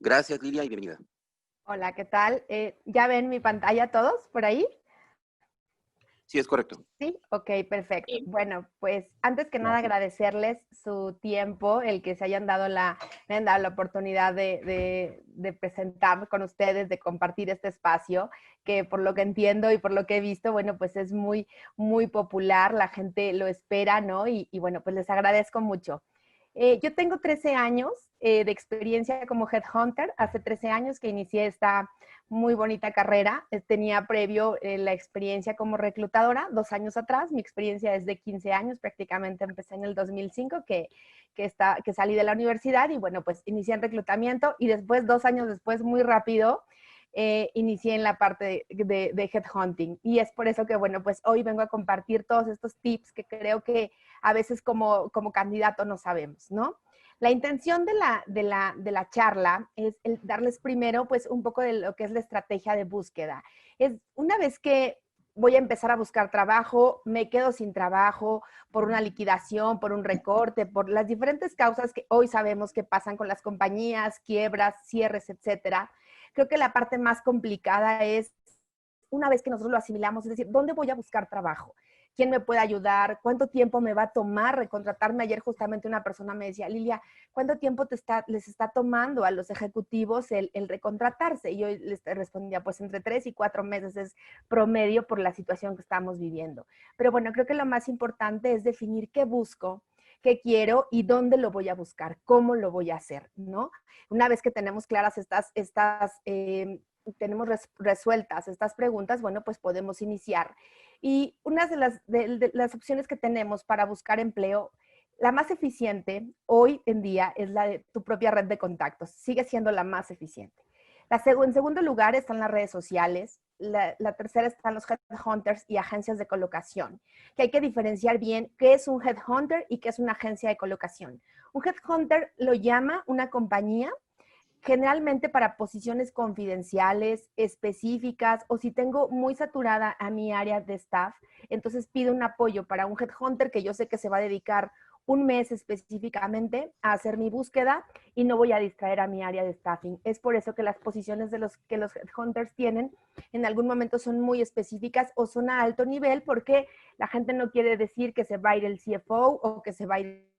Gracias, Lilia, y bienvenida. Hola, ¿qué tal? ¿Ya ven mi pantalla todos por ahí? Sí, es correcto. Sí, ok, perfecto. Bueno, pues antes que nada agradecerles su tiempo, el que se hayan dado me han dado la oportunidad de presentar con ustedes, de compartir este espacio, que por lo que entiendo y por lo que he visto, bueno, pues es muy, muy popular, la gente lo espera, ¿no? Y bueno, pues les agradezco mucho. Yo tengo 13 años de experiencia como headhunter, hace 13 años que inicié esta muy bonita carrera. Tenía previo la experiencia como reclutadora 2 años atrás. Mi experiencia es de 15 años, prácticamente empecé en el 2005 que salí de la universidad y bueno, pues inicié en reclutamiento y después, 2 años después, muy rápido, inicié en la parte de headhunting. Y es por eso que, bueno, pues hoy vengo a compartir todos estos tips que creo que a veces como candidato no sabemos, ¿no? La intención de la charla es darles primero pues un poco de lo que es la estrategia de búsqueda. Es una vez que voy a empezar a buscar trabajo, me quedo sin trabajo por una liquidación, por un recorte, por las diferentes causas que hoy sabemos que pasan con las compañías, quiebras, cierres, etcétera. Creo que la parte más complicada es una vez que nosotros lo asimilamos, es decir, ¿dónde voy a buscar trabajo? ¿Quién me puede ayudar? ¿Cuánto tiempo me va a tomar recontratarme? Ayer justamente una persona me decía, Lilia, ¿cuánto tiempo les está tomando a los ejecutivos el recontratarse? Y yo les respondía, pues entre 3 y 4 meses es promedio por la situación que estamos viviendo. Pero bueno, creo que lo más importante es definir qué busco, qué quiero y dónde lo voy a buscar, cómo lo voy a hacer, ¿no? Una vez que tenemos claras tenemos resueltas estas preguntas, bueno, pues podemos iniciar. Y una de las opciones que tenemos para buscar empleo, la más eficiente hoy en día es la de tu propia red de contactos. Sigue siendo la más eficiente. En segundo lugar están las redes sociales. La tercera están los headhunters y agencias de colocación, que hay que diferenciar bien qué es un headhunter y qué es una agencia de colocación. Un headhunter lo llama una compañía generalmente para posiciones confidenciales, específicas, o si tengo muy saturada a mi área de staff, entonces pido un apoyo para un headhunter que yo sé que se va a dedicar un mes específicamente a hacer mi búsqueda y no voy a distraer a mi área de staffing. Es por eso que las posiciones que los headhunters tienen en algún momento son muy específicas o son a alto nivel porque la gente no quiere decir que se va a ir el CFO o que se va a ir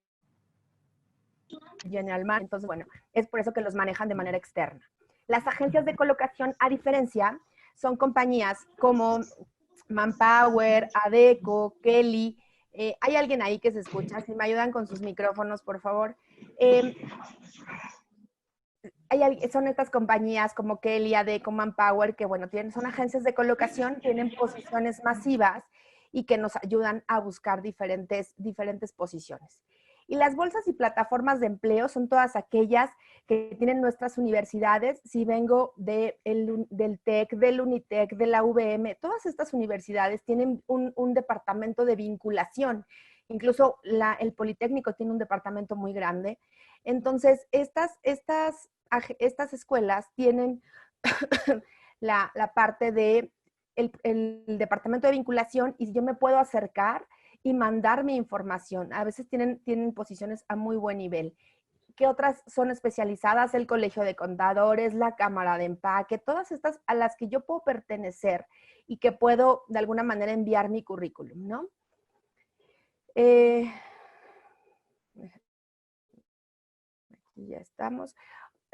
General Manager. Entonces, bueno, es por eso que los manejan de manera externa. Las agencias de colocación, a diferencia, son compañías como Manpower, Adecco, Kelly. ¿Hay alguien ahí que se escucha? Si me ayudan con sus micrófonos, por favor. Son estas compañías como Kelly, Adecco, Manpower, que bueno, son agencias de colocación, tienen posiciones masivas y que nos ayudan a buscar diferentes posiciones. Y las bolsas y plataformas de empleo son todas aquellas que tienen nuestras universidades. Si vengo del TEC, del UNITEC, de la UVM, todas estas universidades tienen un departamento de vinculación. Incluso el Politécnico tiene un departamento muy grande. Entonces, estas escuelas tienen la parte de el departamento de vinculación y yo me puedo acercar y mandar mi información. A veces tienen posiciones a muy buen nivel. ¿Qué otras son especializadas? El Colegio de Contadores, la Cámara de Empaque, todas estas a las que yo puedo pertenecer y que puedo de alguna manera enviar mi currículum, ¿no? Aquí ya estamos.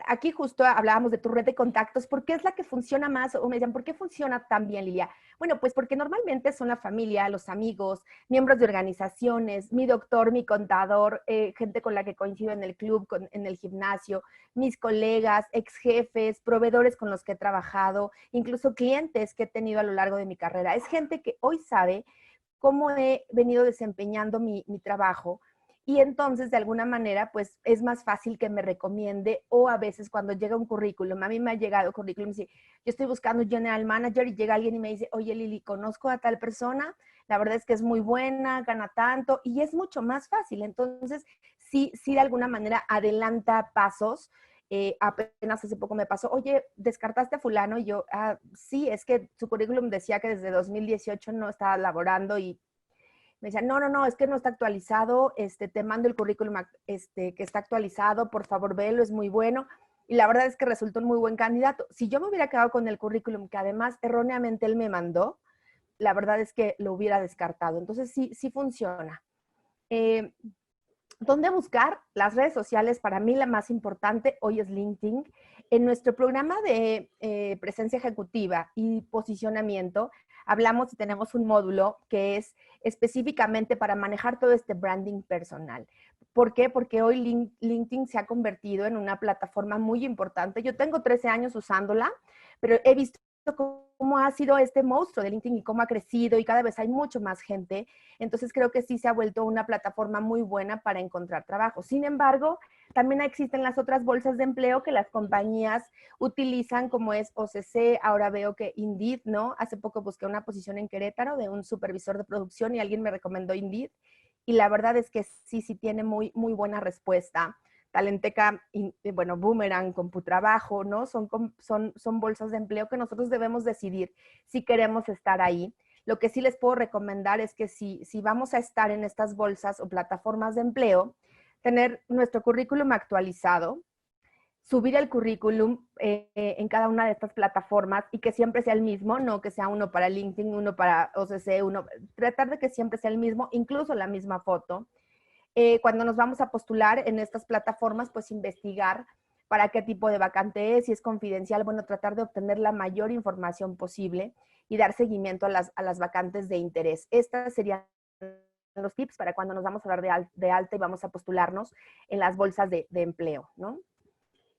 Aquí justo hablábamos de tu red de contactos, ¿por qué es la que funciona más? O me decían, ¿por qué funciona tan bien, Lilia? Bueno, pues porque normalmente son la familia, los amigos, miembros de organizaciones, mi doctor, mi contador, gente con la que coincido en el club, en el gimnasio, mis colegas, ex jefes, proveedores con los que he trabajado, incluso clientes que he tenido a lo largo de mi carrera. Es gente que hoy sabe cómo he venido desempeñando mi trabajo y entonces de alguna manera pues es más fácil que me recomiende o a veces cuando llega un currículum, a mí me ha llegado currículum y dice, yo estoy buscando general manager y llega alguien y me dice, oye Lili, conozco a tal persona, la verdad es que es muy buena, gana tanto y es mucho más fácil. Entonces sí de alguna manera adelanta pasos. Apenas hace poco me pasó, oye, ¿descartaste a fulano? Y yo, sí, es que su currículum decía que desde 2018 no estaba laborando y me decían, no, es que no está actualizado, te mando el currículum que está actualizado, por favor, velo, es muy bueno. y la verdad es que resultó un muy buen candidato. Si yo me hubiera quedado con el currículum que además erróneamente él me mandó, la verdad es que lo hubiera descartado. Entonces sí funciona. ¿Dónde buscar? Las redes sociales, para mí la más importante hoy es LinkedIn. En nuestro programa de presencia ejecutiva y posicionamiento, hablamos y tenemos un módulo que es específicamente para manejar todo este branding personal. ¿Por qué? Porque hoy LinkedIn se ha convertido en una plataforma muy importante. Yo tengo 13 años usándola, pero he visto cómo ha sido este monstruo de LinkedIn y cómo ha crecido y cada vez hay mucho más gente. Entonces creo que sí se ha vuelto una plataforma muy buena para encontrar trabajo. Sin embargo, también existen las otras bolsas de empleo que las compañías utilizan, como es OCC. Ahora veo que Indeed, ¿no? Hace poco busqué una posición en Querétaro de un supervisor de producción y alguien me recomendó Indeed. Y la verdad es que sí tiene muy buena respuesta. Talenteca, bueno, Boomerang, Computrabajo, ¿no? Son bolsas de empleo que nosotros debemos decidir si queremos estar ahí. Lo que sí les puedo recomendar es que si vamos a estar en estas bolsas o plataformas de empleo, tener nuestro currículum actualizado, subir el currículum en cada una de estas plataformas y que siempre sea el mismo, no que sea uno para LinkedIn, uno para OCC, tratar de que siempre sea el mismo, incluso la misma foto. Cuando nos vamos a postular en estas plataformas, pues investigar para qué tipo de vacante es, si es confidencial, bueno, tratar de obtener la mayor información posible y dar seguimiento a las vacantes de interés. Estas serían los tips para cuando nos vamos a dar de alta y vamos a postularnos en las bolsas de empleo, ¿no?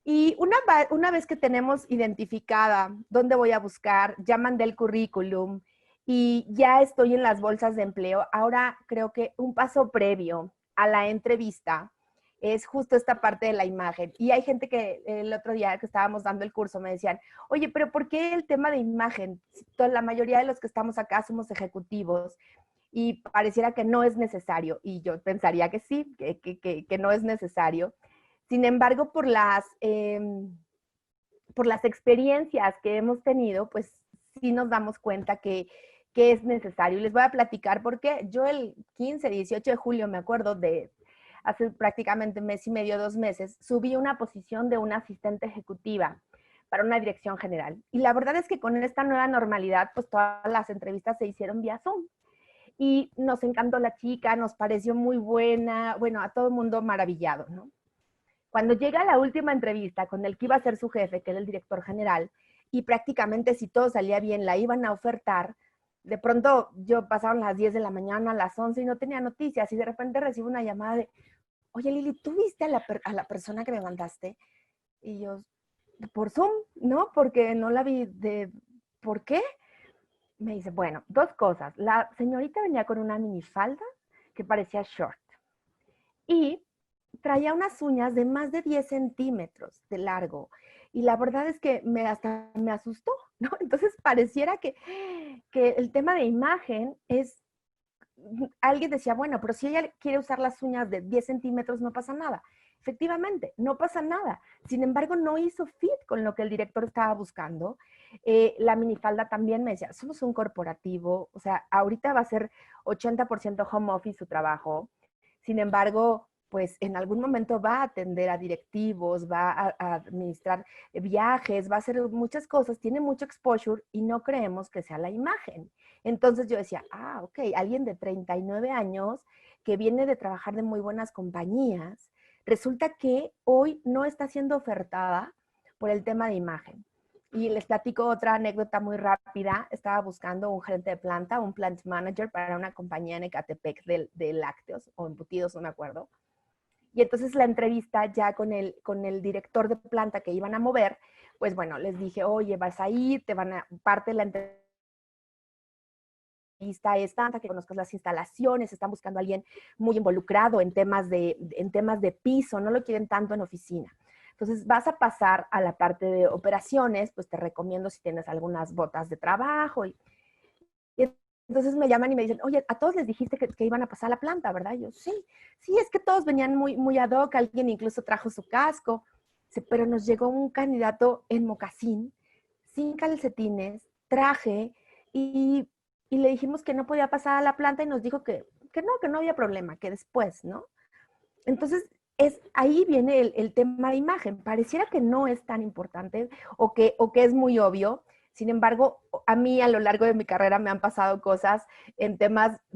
Y una vez que tenemos identificada dónde voy a buscar, ya mandé el currículum y ya estoy en las bolsas de empleo, ahora creo que un paso previo a la entrevista es justo esta parte de la imagen. Y hay gente que el otro día que estábamos dando el curso me decían, oye, pero ¿por qué el tema de imagen? La mayoría de los que estamos acá somos ejecutivos y pareciera que no es necesario. Y yo pensaría que sí, que no es necesario. Sin embargo, por las experiencias que hemos tenido, pues sí nos damos cuenta que es necesario. Y les voy a platicar porque yo el 15, 18 de julio, me acuerdo de hace prácticamente mes y medio, 2 meses, subí una posición de una asistente ejecutiva para una dirección general. Y la verdad es que con esta nueva normalidad, pues todas las entrevistas se hicieron vía Zoom. Y nos encantó la chica, nos pareció muy buena, bueno, a todo el mundo maravillado, ¿no? Cuando llega la última entrevista con el que iba a ser su jefe, que era el director general, y prácticamente si todo salía bien la iban a ofertar, de pronto yo pasaron las 10 de la mañana, a las 11 y no tenía noticias y de repente recibo una llamada de, oye Lili, ¿tú viste a la persona que me mandaste? Y yo, por Zoom, ¿no? Porque no la vi ¿por qué? Me dice, bueno, 2 cosas. La señorita venía con una minifalda que parecía short y traía unas uñas de más de 10 centímetros de largo. Y la verdad es que hasta me asustó, ¿no? Entonces pareciera que el tema de imagen es, alguien decía, bueno, pero si ella quiere usar las uñas de 10 centímetros no pasa nada. Efectivamente, no pasa nada. Sin embargo, no hizo fit con lo que el director estaba buscando. La minifalda también me decía, somos un corporativo, o sea, ahorita va a ser 80% home office su trabajo. Sin embargo, pues en algún momento va a atender a directivos, va a administrar viajes, va a hacer muchas cosas, tiene mucho exposure y no creemos que sea la imagen. Entonces yo decía, ok, alguien de 39 años que viene de trabajar de muy buenas compañías, resulta que hoy no está siendo ofertada por el tema de imagen. Y les platico otra anécdota muy rápida. Estaba buscando un gerente de planta, un plant manager para una compañía en Ecatepec de lácteos o embutidos, no me acuerdo. Y entonces la entrevista ya con el director de planta que iban a mover, pues bueno, les dije, oye, vas a ir, parte de la entrevista es tanta, que conozcas las instalaciones, están buscando a alguien muy involucrado en temas de piso, no lo quieren tanto en oficina. Entonces vas a pasar a la parte de operaciones, pues te recomiendo si tienes algunas botas de trabajo. Y entonces me llaman y me dicen, oye, a todos les dijiste que iban a pasar a la planta, ¿verdad? Y yo, sí, es que todos venían muy ad hoc, alguien incluso trajo su casco, pero nos llegó un candidato en mocasín, sin calcetines, traje, y le dijimos que no podía pasar a la planta y nos dijo que no había problema, que después, ¿no? Entonces, ahí viene el tema de imagen. Pareciera que no es tan importante o que es muy obvio. Sin embargo, a mí a lo largo de mi carrera me han pasado cosas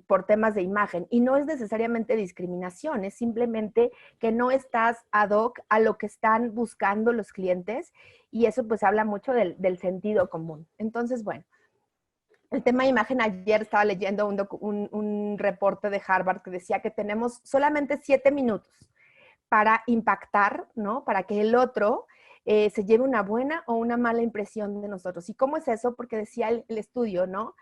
por temas de imagen. Y no es necesariamente discriminación, es simplemente que no estás ad hoc a lo que están buscando los clientes. Y eso pues habla mucho del sentido común. Entonces, bueno, el tema de imagen, ayer estaba leyendo un reporte de Harvard que decía que tenemos solamente 7 minutos para impactar, ¿no? Para que el otro se lleve una buena o una mala impresión de nosotros. ¿Y cómo es eso? Porque decía el estudio, ¿no?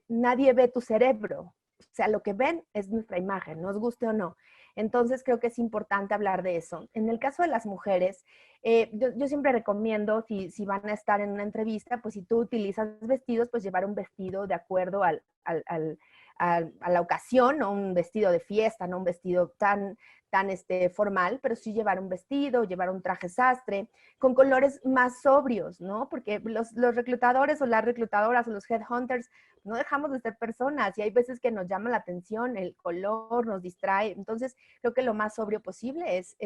Nadie ve tu cerebro. O sea, lo que ven es nuestra imagen, nos guste o no. Entonces, creo que es importante hablar de eso. En el caso de las mujeres, yo siempre recomiendo, si van a estar en una entrevista, pues si tú utilizas vestidos, pues llevar un vestido de acuerdo a la ocasión, no un vestido de fiesta, no un vestido tan formal, pero sí llevar un vestido, llevar un traje sastre, con colores más sobrios, ¿no? Porque los reclutadores o las reclutadoras o los headhunters no dejamos de ser personas y hay veces que nos llama la atención, el color nos distrae. Entonces, creo que lo más sobrio posible es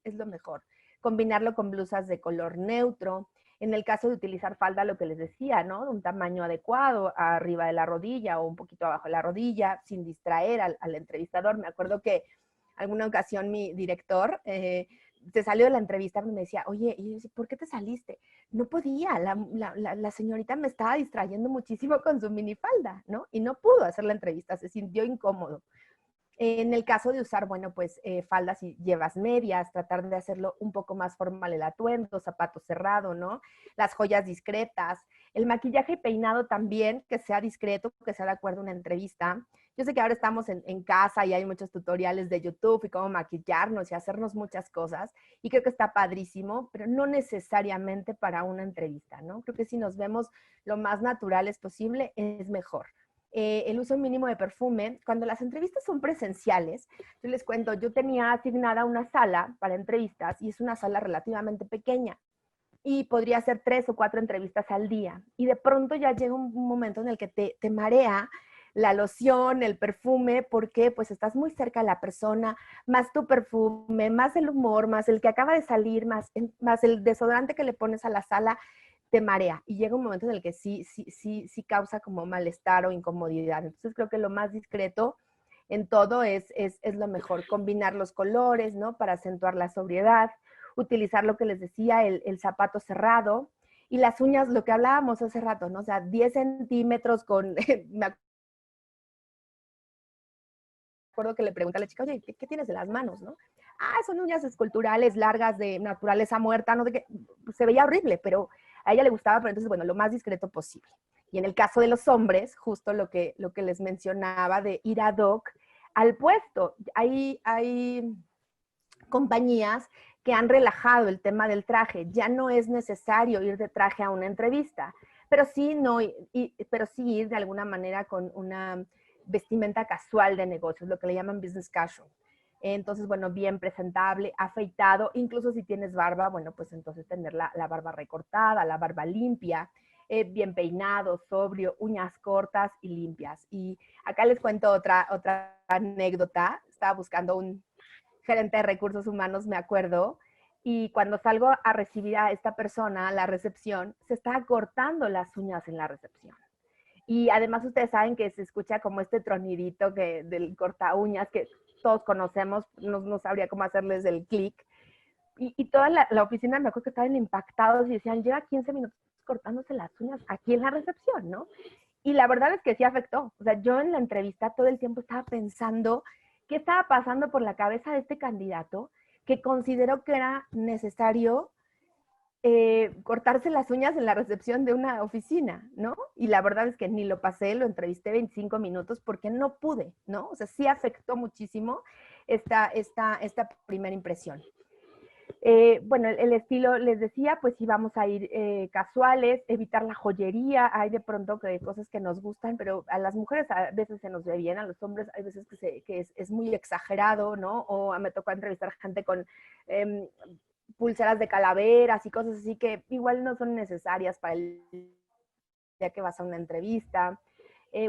lo mejor. Combinarlo con blusas de color neutro. En el caso de utilizar falda, lo que les decía, ¿no? De un tamaño adecuado, arriba de la rodilla o un poquito abajo de la rodilla, sin distraer al entrevistador. Me acuerdo que alguna ocasión mi director se salió de la entrevista y me decía, oye, ¿por qué te saliste? No podía, la señorita me estaba distrayendo muchísimo con su minifalda, ¿no? Y no pudo hacer la entrevista, se sintió incómodo. En el caso de usar, bueno, pues faldas y llevas medias, tratar de hacerlo un poco más formal el atuendo, zapato cerrado, ¿no? Las joyas discretas, el maquillaje y peinado también, que sea discreto, que sea de acuerdo a una entrevista. Yo sé que ahora estamos en casa y hay muchos tutoriales de YouTube y cómo maquillarnos y hacernos muchas cosas, y creo que está padrísimo, pero no necesariamente para una entrevista, ¿no? Creo que si nos vemos lo más naturales posible, es mejor. El uso mínimo de perfume. Cuando las entrevistas son presenciales, yo les cuento, yo tenía asignada una sala para entrevistas y es una sala relativamente pequeña y podría hacer 3 o 4 entrevistas al día. Y de pronto ya llega un momento en el que te marea la loción, el perfume, porque pues estás muy cerca de la persona, más tu perfume, más el humor, más el que acaba de salir, más el desodorante que le pones a la sala, te marea y llega un momento en el que sí causa como malestar o incomodidad. Entonces creo que lo más discreto en todo es lo mejor, combinar los colores, ¿no? Para acentuar la sobriedad, utilizar lo que les decía, el zapato cerrado y las uñas, lo que hablábamos hace rato, ¿no? O sea, 10 centímetros con, me acuerdo que le pregunté a la chica, oye, ¿qué tienes de las manos, no? Ah, son uñas esculturales largas de naturaleza muerta, no sé qué, se veía horrible, pero a ella le gustaba, pero entonces, bueno, lo más discreto posible. Y en el caso de los hombres, justo lo que les mencionaba de ir ad hoc al puesto. Hay compañías que han relajado el tema del traje. Ya no es necesario ir de traje a una entrevista, pero sí, pero sí ir de alguna manera con una vestimenta casual de negocios, lo que le llaman business casual. Entonces, bueno, bien presentable, afeitado, incluso si tienes barba, bueno, pues entonces tener la barba recortada, la barba limpia, bien peinado, sobrio, uñas cortas y limpias. Y acá les cuento otra anécdota. Estaba buscando un gerente de recursos humanos, me acuerdo, y cuando salgo a recibir a esta persona a la recepción, se estaba cortando las uñas en la recepción. Y además ustedes saben que se escucha como este tronidito del corta uñas que todos conocemos, no sabría cómo hacerles el clic. Y toda la oficina me acuerdo que estaban impactados y decían, lleva 15 minutos cortándose las uñas aquí en la recepción, ¿no? Y la verdad es que sí afectó. O sea, yo en la entrevista todo el tiempo estaba pensando qué estaba pasando por la cabeza de este candidato que consideró que era necesario cortarse las uñas en la recepción de una oficina, ¿no? Y la verdad es que ni lo pasé, lo entrevisté 25 minutos porque no pude, ¿no? O sea, sí afectó muchísimo esta primera impresión. Bueno, el estilo, les decía, pues íbamos a ir casuales, evitar la joyería, hay de pronto que cosas que nos gustan, pero a las mujeres a veces se nos ve bien, a los hombres hay veces que es muy exagerado, ¿no? O me tocó entrevistar gente con pulseras de calaveras y cosas así que igual no son necesarias para el día que vas a una entrevista.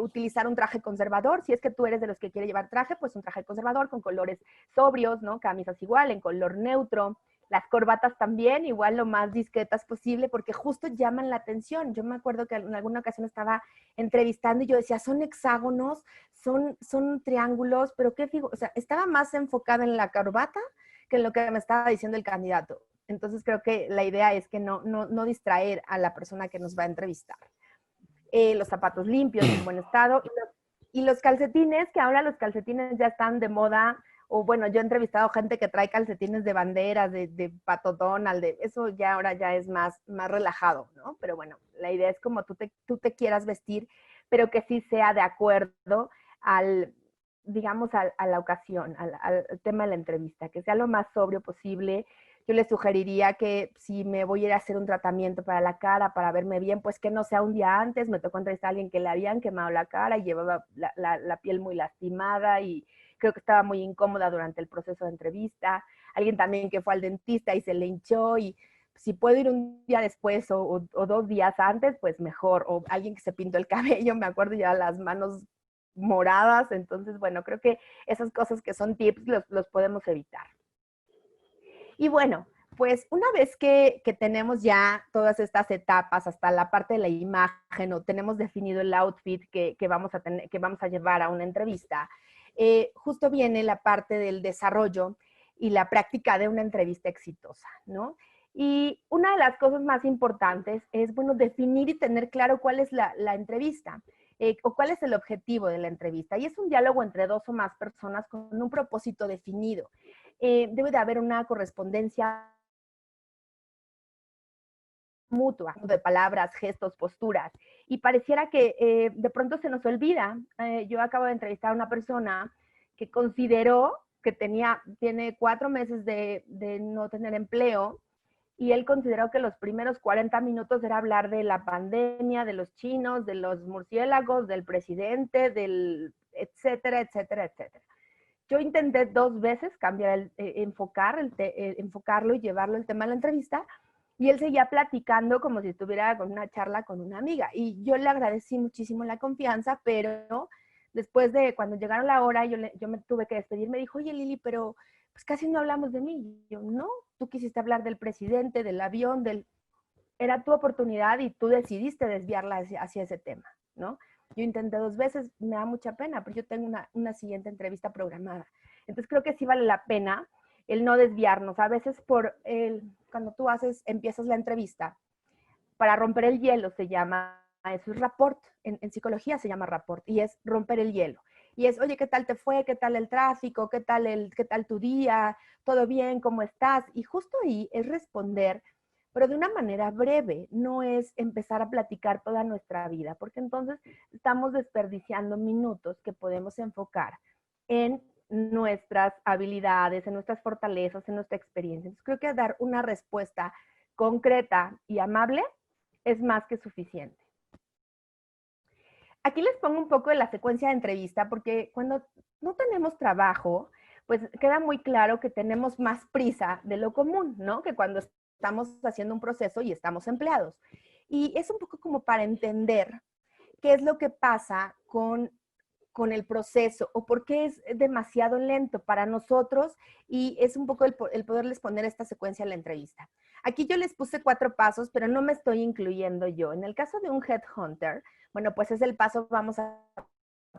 utilizar un traje conservador. Si es que tú eres de los que quiere llevar traje, pues un traje conservador con colores sobrios, ¿no? Camisas igual, en color neutro. Las corbatas también, igual lo más discretas posible, porque justo llaman la atención. Yo me acuerdo que en alguna ocasión estaba entrevistando y yo decía, son hexágonos, son triángulos, pero qué fijo, o sea, estaba más enfocada en la corbata que en lo que me estaba diciendo el candidato. Entonces creo que la idea es que no distraer a la persona que nos va a entrevistar. Los zapatos limpios, en buen estado, y los calcetines, que ahora los calcetines ya están de moda, o bueno, yo he entrevistado gente que trae calcetines de banderas, de Pato Donald, eso ya ahora ya es más relajado, ¿no? Pero bueno, la idea es como tú te quieras vestir, pero que sí sea de acuerdo al, digamos, a la ocasión, al tema de la entrevista, que sea lo más sobrio posible. Yo les sugeriría que si me voy a ir a hacer un tratamiento para la cara, para verme bien, pues que no sea un día antes. Me tocó entrevistar a alguien que le habían quemado la cara y llevaba la piel muy lastimada y creo que estaba muy incómoda durante el proceso de entrevista. Alguien también que fue al dentista y se le hinchó y si puedo ir un día después o 2 días antes, pues mejor. O alguien que se pintó el cabello, me acuerdo ya las manos moradas. Entonces, bueno, creo que esas cosas que son tips los podemos evitar. Y bueno, pues una vez que tenemos ya todas estas etapas, hasta la parte de la imagen, o tenemos definido el outfit que vamos a llevar a una entrevista, justo viene la parte del desarrollo y la práctica de una entrevista exitosa, ¿no? Y una de las cosas más importantes es, bueno, definir y tener claro cuál es la entrevista. O cuál es el objetivo de la entrevista. Y es un diálogo entre 2 o más personas con un propósito definido. Debe de haber una correspondencia mutua de palabras, gestos, posturas. Y pareciera que de pronto se nos olvida. Yo acabo de entrevistar a una persona que consideró que tiene 4 meses de no tener empleo y él consideró que los primeros 40 minutos era hablar de la pandemia, de los chinos, de los murciélagos, del presidente, del etcétera, etcétera, etcétera. Yo intenté 2 veces cambiar enfocarlo y llevarlo el tema a la entrevista, y él seguía platicando como si estuviera con una charla con una amiga. Y yo le agradecí muchísimo la confianza, pero después de cuando llegaron la hora, yo me tuve que despedir. Me dijo, oye Lili, pero pues casi no hablamos de mí. Y yo, no, tú quisiste hablar del presidente, del avión, era tu oportunidad y tú decidiste desviarla hacia ese tema, ¿no? Yo intenté 2 veces, me da mucha pena, pero yo tengo una siguiente entrevista programada. Entonces creo que sí vale la pena el no desviarnos. A veces cuando tú empiezas la entrevista, para romper el hielo se llama, eso es rapport, en psicología se llama rapport, y es romper el hielo. Y es, oye, ¿qué tal te fue? ¿Qué tal el tráfico? ¿Qué tal tu día? ¿Todo bien? ¿Cómo estás? Y justo ahí es responder, pero de una manera breve, no es empezar a platicar toda nuestra vida, porque entonces estamos desperdiciando minutos que podemos enfocar en nuestras habilidades, en nuestras fortalezas, en nuestra experiencia. Entonces creo que dar una respuesta concreta y amable es más que suficiente. Aquí les pongo un poco de la secuencia de entrevista, porque cuando no tenemos trabajo, pues queda muy claro que tenemos más prisa de lo común, ¿no? Que cuando estamos haciendo un proceso y estamos empleados. Y es un poco como para entender qué es lo que pasa con el proceso o por qué es demasiado lento para nosotros, y es un poco el poderles poner esta secuencia en la entrevista. Aquí yo les puse 4 pasos, pero no me estoy incluyendo yo. En el caso de un headhunter, bueno, pues es el paso, vamos a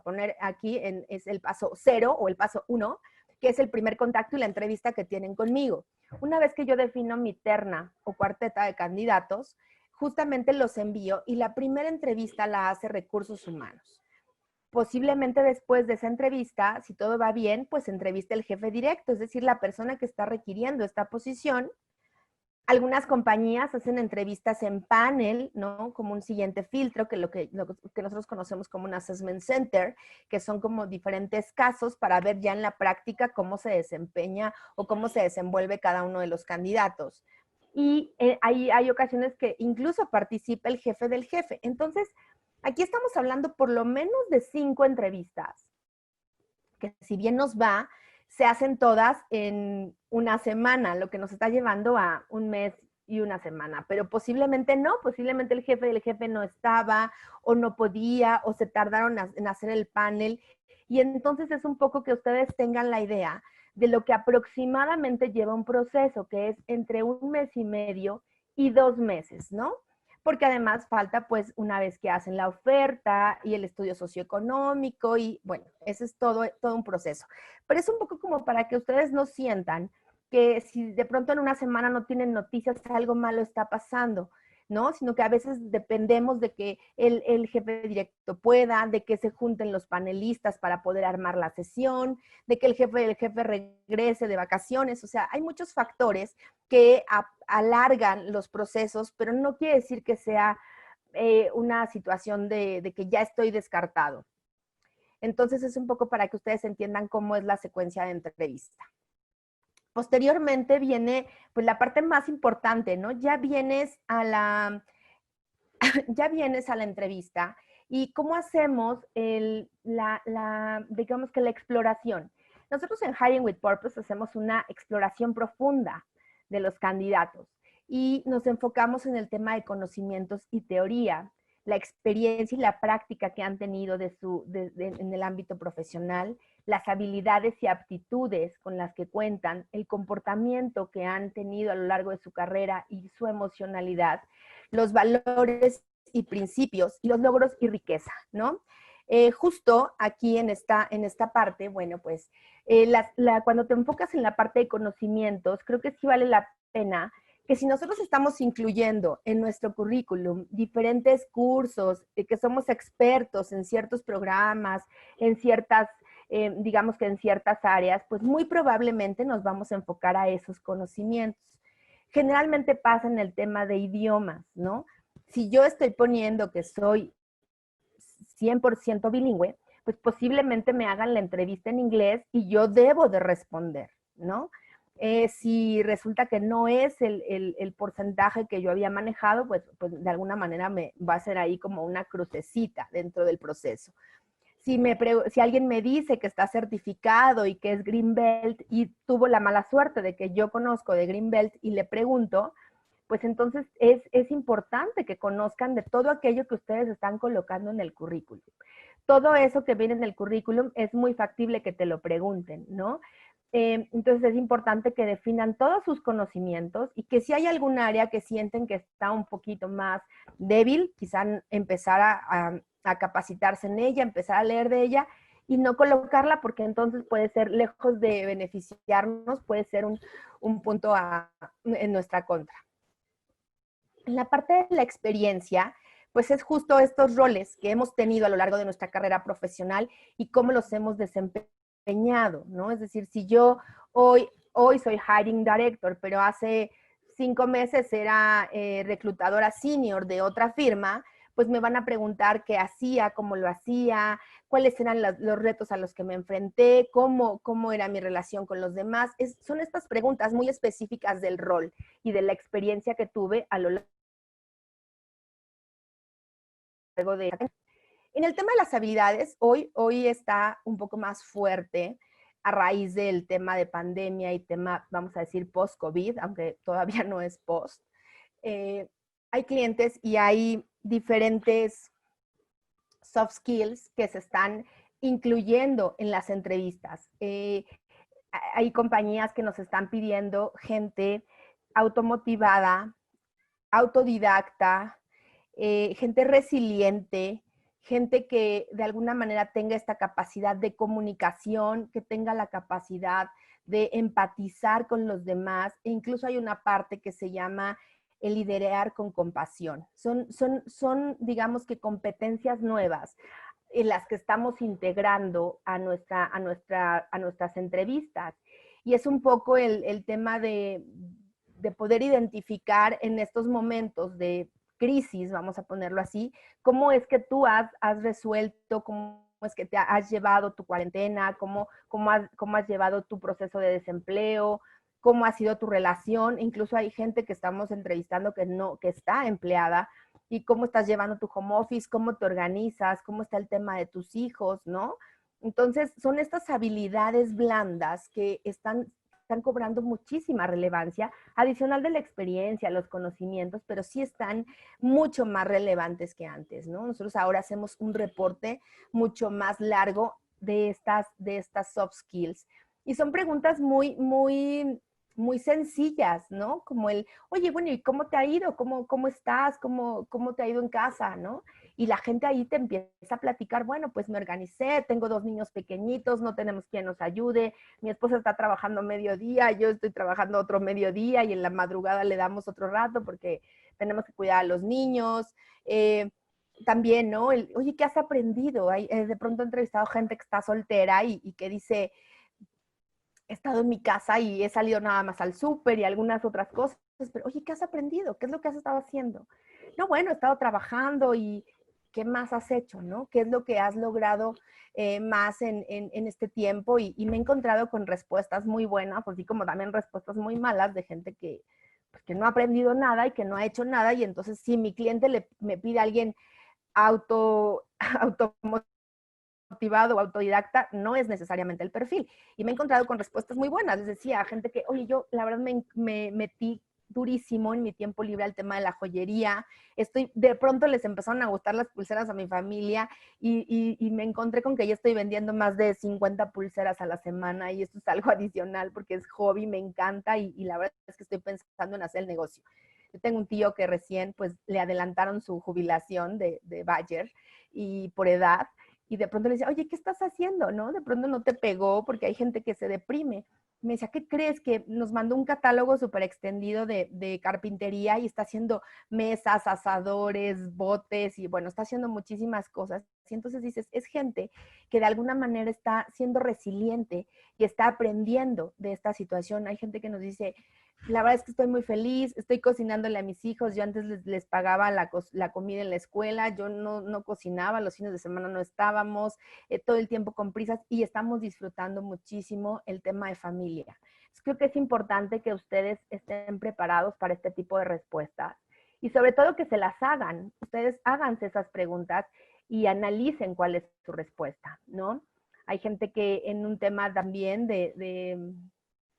poner aquí, es el paso 0 o el paso 1, que es el primer contacto y la entrevista que tienen conmigo. Una vez que yo defino mi terna o cuarteta de candidatos, justamente los envío y la primera entrevista la hace Recursos Humanos. Posiblemente después de esa entrevista, si todo va bien, pues entrevista el jefe directo, es decir, la persona que está requiriendo esta posición. Algunas compañías hacen entrevistas en panel, ¿no? Como un siguiente filtro, lo que nosotros conocemos como un assessment center, que son como diferentes casos para ver ya en la práctica cómo se desempeña o cómo se desenvuelve cada uno de los candidatos. Y hay ocasiones que incluso participa el jefe del jefe. Entonces, aquí estamos hablando por lo menos de 5 entrevistas, que si bien nos va, se hacen todas en una semana, lo que nos está llevando a 1 mes y una semana, pero posiblemente no, posiblemente el jefe del jefe no estaba o no podía o se tardaron en hacer el panel. Y entonces es un poco que ustedes tengan la idea de lo que aproximadamente lleva un proceso, que es entre 1 mes y medio y 2 meses, ¿no? Porque además falta pues una vez que hacen la oferta y el estudio socioeconómico y bueno, ese es todo un proceso. Pero es un poco como para que ustedes no sientan que si de pronto en una semana no tienen noticias, algo malo está pasando, ¿no? Sino que a veces dependemos de que el jefe directo pueda, de que se junten los panelistas para poder armar la sesión, de que el jefe del jefe regrese de vacaciones. O sea, hay muchos factores que alargan los procesos, pero no quiere decir que sea una situación de que ya estoy descartado. Entonces es un poco para que ustedes entiendan cómo es la secuencia de entrevista. Posteriormente viene pues la parte más importante, ¿no? Ya vienes a la entrevista y cómo hacemos digamos que la exploración. Nosotros en Hiring with Purpose hacemos una exploración profunda de los candidatos y nos enfocamos en el tema de conocimientos y teoría, la experiencia y la práctica que han tenido en el ámbito profesional, las habilidades y aptitudes con las que cuentan, el comportamiento que han tenido a lo largo de su carrera y su emocionalidad, los valores y principios, y los logros y riqueza, ¿no? Justo aquí en esta parte, bueno, pues cuando te enfocas en la parte de conocimientos, creo que sí vale la pena que si nosotros estamos incluyendo en nuestro currículum diferentes cursos, que somos expertos en ciertos programas, en ciertas, digamos que en ciertas áreas, pues muy probablemente nos vamos a enfocar a esos conocimientos. Generalmente pasa en el tema de idiomas, ¿no? Si yo estoy poniendo que soy 100% bilingüe, pues posiblemente me hagan la entrevista en inglés y yo debo de responder, ¿no? Si resulta que no es el porcentaje que yo había manejado, pues de alguna manera me va a ser ahí como una crucecita dentro del proceso. Si alguien me dice que está certificado y que es Green Belt y tuvo la mala suerte de que yo conozco de Green Belt y le pregunto, pues entonces es importante que conozcan de todo aquello que ustedes están colocando en el currículum. Todo eso que viene en el currículum es muy factible que te lo pregunten, ¿no? Entonces es importante que definan todos sus conocimientos y que si hay algún área que sienten que está un poquito más débil, quizá empezar a capacitarse en ella, empezar a leer de ella y no colocarla porque entonces puede ser, lejos de beneficiarnos, puede ser un punto en nuestra contra. En la parte de la experiencia, pues es justo estos roles que hemos tenido a lo largo de nuestra carrera profesional y cómo los hemos desempeñado, ¿no? Es decir, si yo hoy soy hiring director, pero hace 5 meses era reclutadora senior de otra firma, pues me van a preguntar qué hacía, cómo lo hacía, cuáles eran los retos a los que me enfrenté, cómo era mi relación con los demás. Son estas preguntas muy específicas del rol y de la experiencia que tuve a lo largo de... En el tema de las habilidades, hoy está un poco más fuerte a raíz del tema de pandemia y tema, vamos a decir, post-COVID, aunque todavía no es post. Hay clientes y hay diferentes soft skills que se están incluyendo en las entrevistas. Hay compañías que nos están pidiendo gente automotivada, autodidacta, gente resiliente, gente que de alguna manera tenga esta capacidad de comunicación, que tenga la capacidad de empatizar con los demás, e incluso hay una parte que se llama el liderar con compasión. Son, digamos que competencias nuevas en las que estamos integrando a nuestras entrevistas. Y es un poco el tema de poder identificar en estos momentos de crisis, vamos a ponerlo así, cómo es que tú has resuelto, cómo es que te has llevado tu cuarentena, cómo has llevado tu proceso de desempleo, cómo ha sido tu relación. Incluso hay gente que estamos entrevistando que está empleada, y cómo estás llevando tu home office, cómo te organizas, cómo está el tema de tus hijos, ¿no? Entonces, son estas habilidades blandas que están están cobrando muchísima relevancia, adicional de la experiencia, los conocimientos, pero sí están mucho más relevantes que antes, ¿no? Nosotros ahora hacemos un reporte mucho más largo de estas soft skills. Y son preguntas muy sencillas, ¿no? Como oye, bueno, ¿y cómo te ha ido? ¿Cómo estás? ¿Cómo te ha ido en casa? ¿No? Y la gente ahí te empieza a platicar, bueno, pues me organicé, tengo 2 niños pequeñitos, no tenemos quien nos ayude, mi esposa está trabajando mediodía, yo estoy trabajando otro mediodía y en la madrugada le damos otro rato porque tenemos que cuidar a los niños. También, ¿no? Oye, ¿qué has aprendido? De pronto he entrevistado gente que está soltera y que dice, he estado en mi casa y he salido nada más al súper y algunas otras cosas, pero oye, ¿qué has aprendido? ¿Qué es lo que has estado haciendo? No, bueno, he estado trabajando y ¿qué más has hecho, no? ¿Qué es lo que has logrado más en este tiempo? Y me he encontrado con respuestas muy buenas, así como también respuestas muy malas de gente pues, que no ha aprendido nada y que no ha hecho nada. Y entonces, si mi cliente me pide a alguien automotivado o autodidacta, no es necesariamente el perfil. Y me he encontrado con respuestas muy buenas. Les decía a gente que, oye, yo la verdad me metí durísimo en mi tiempo libre al tema de la joyería. De pronto les empezaron a gustar las pulseras a mi familia y me encontré con que ya estoy vendiendo más de 50 pulseras a la semana y esto es algo adicional porque es hobby, me encanta y la verdad es que estoy pensando en hacer el negocio. Yo tengo un tío que recién pues le adelantaron su jubilación de Bayer y por edad y de pronto le decía, oye, ¿qué estás haciendo? ¿No? De pronto no te pegó porque hay gente que se deprime. Me decía, ¿qué crees? Que nos mandó un catálogo súper extendido de carpintería y está haciendo mesas, asadores, botes y bueno, está haciendo muchísimas cosas. Y entonces dices, es gente que de alguna manera está siendo resiliente y está aprendiendo de esta situación. Hay gente que nos dice, la verdad es que estoy muy feliz, estoy cocinándole a mis hijos, yo antes les pagaba la comida en la escuela, yo no cocinaba, los fines de semana no estábamos, todo el tiempo con prisas y estamos disfrutando muchísimo el tema de familia. Entonces, creo que es importante que ustedes estén preparados para este tipo de respuestas y sobre todo que se las hagan, ustedes háganse esas preguntas y analicen cuál es su respuesta, ¿no? Hay gente que en un tema también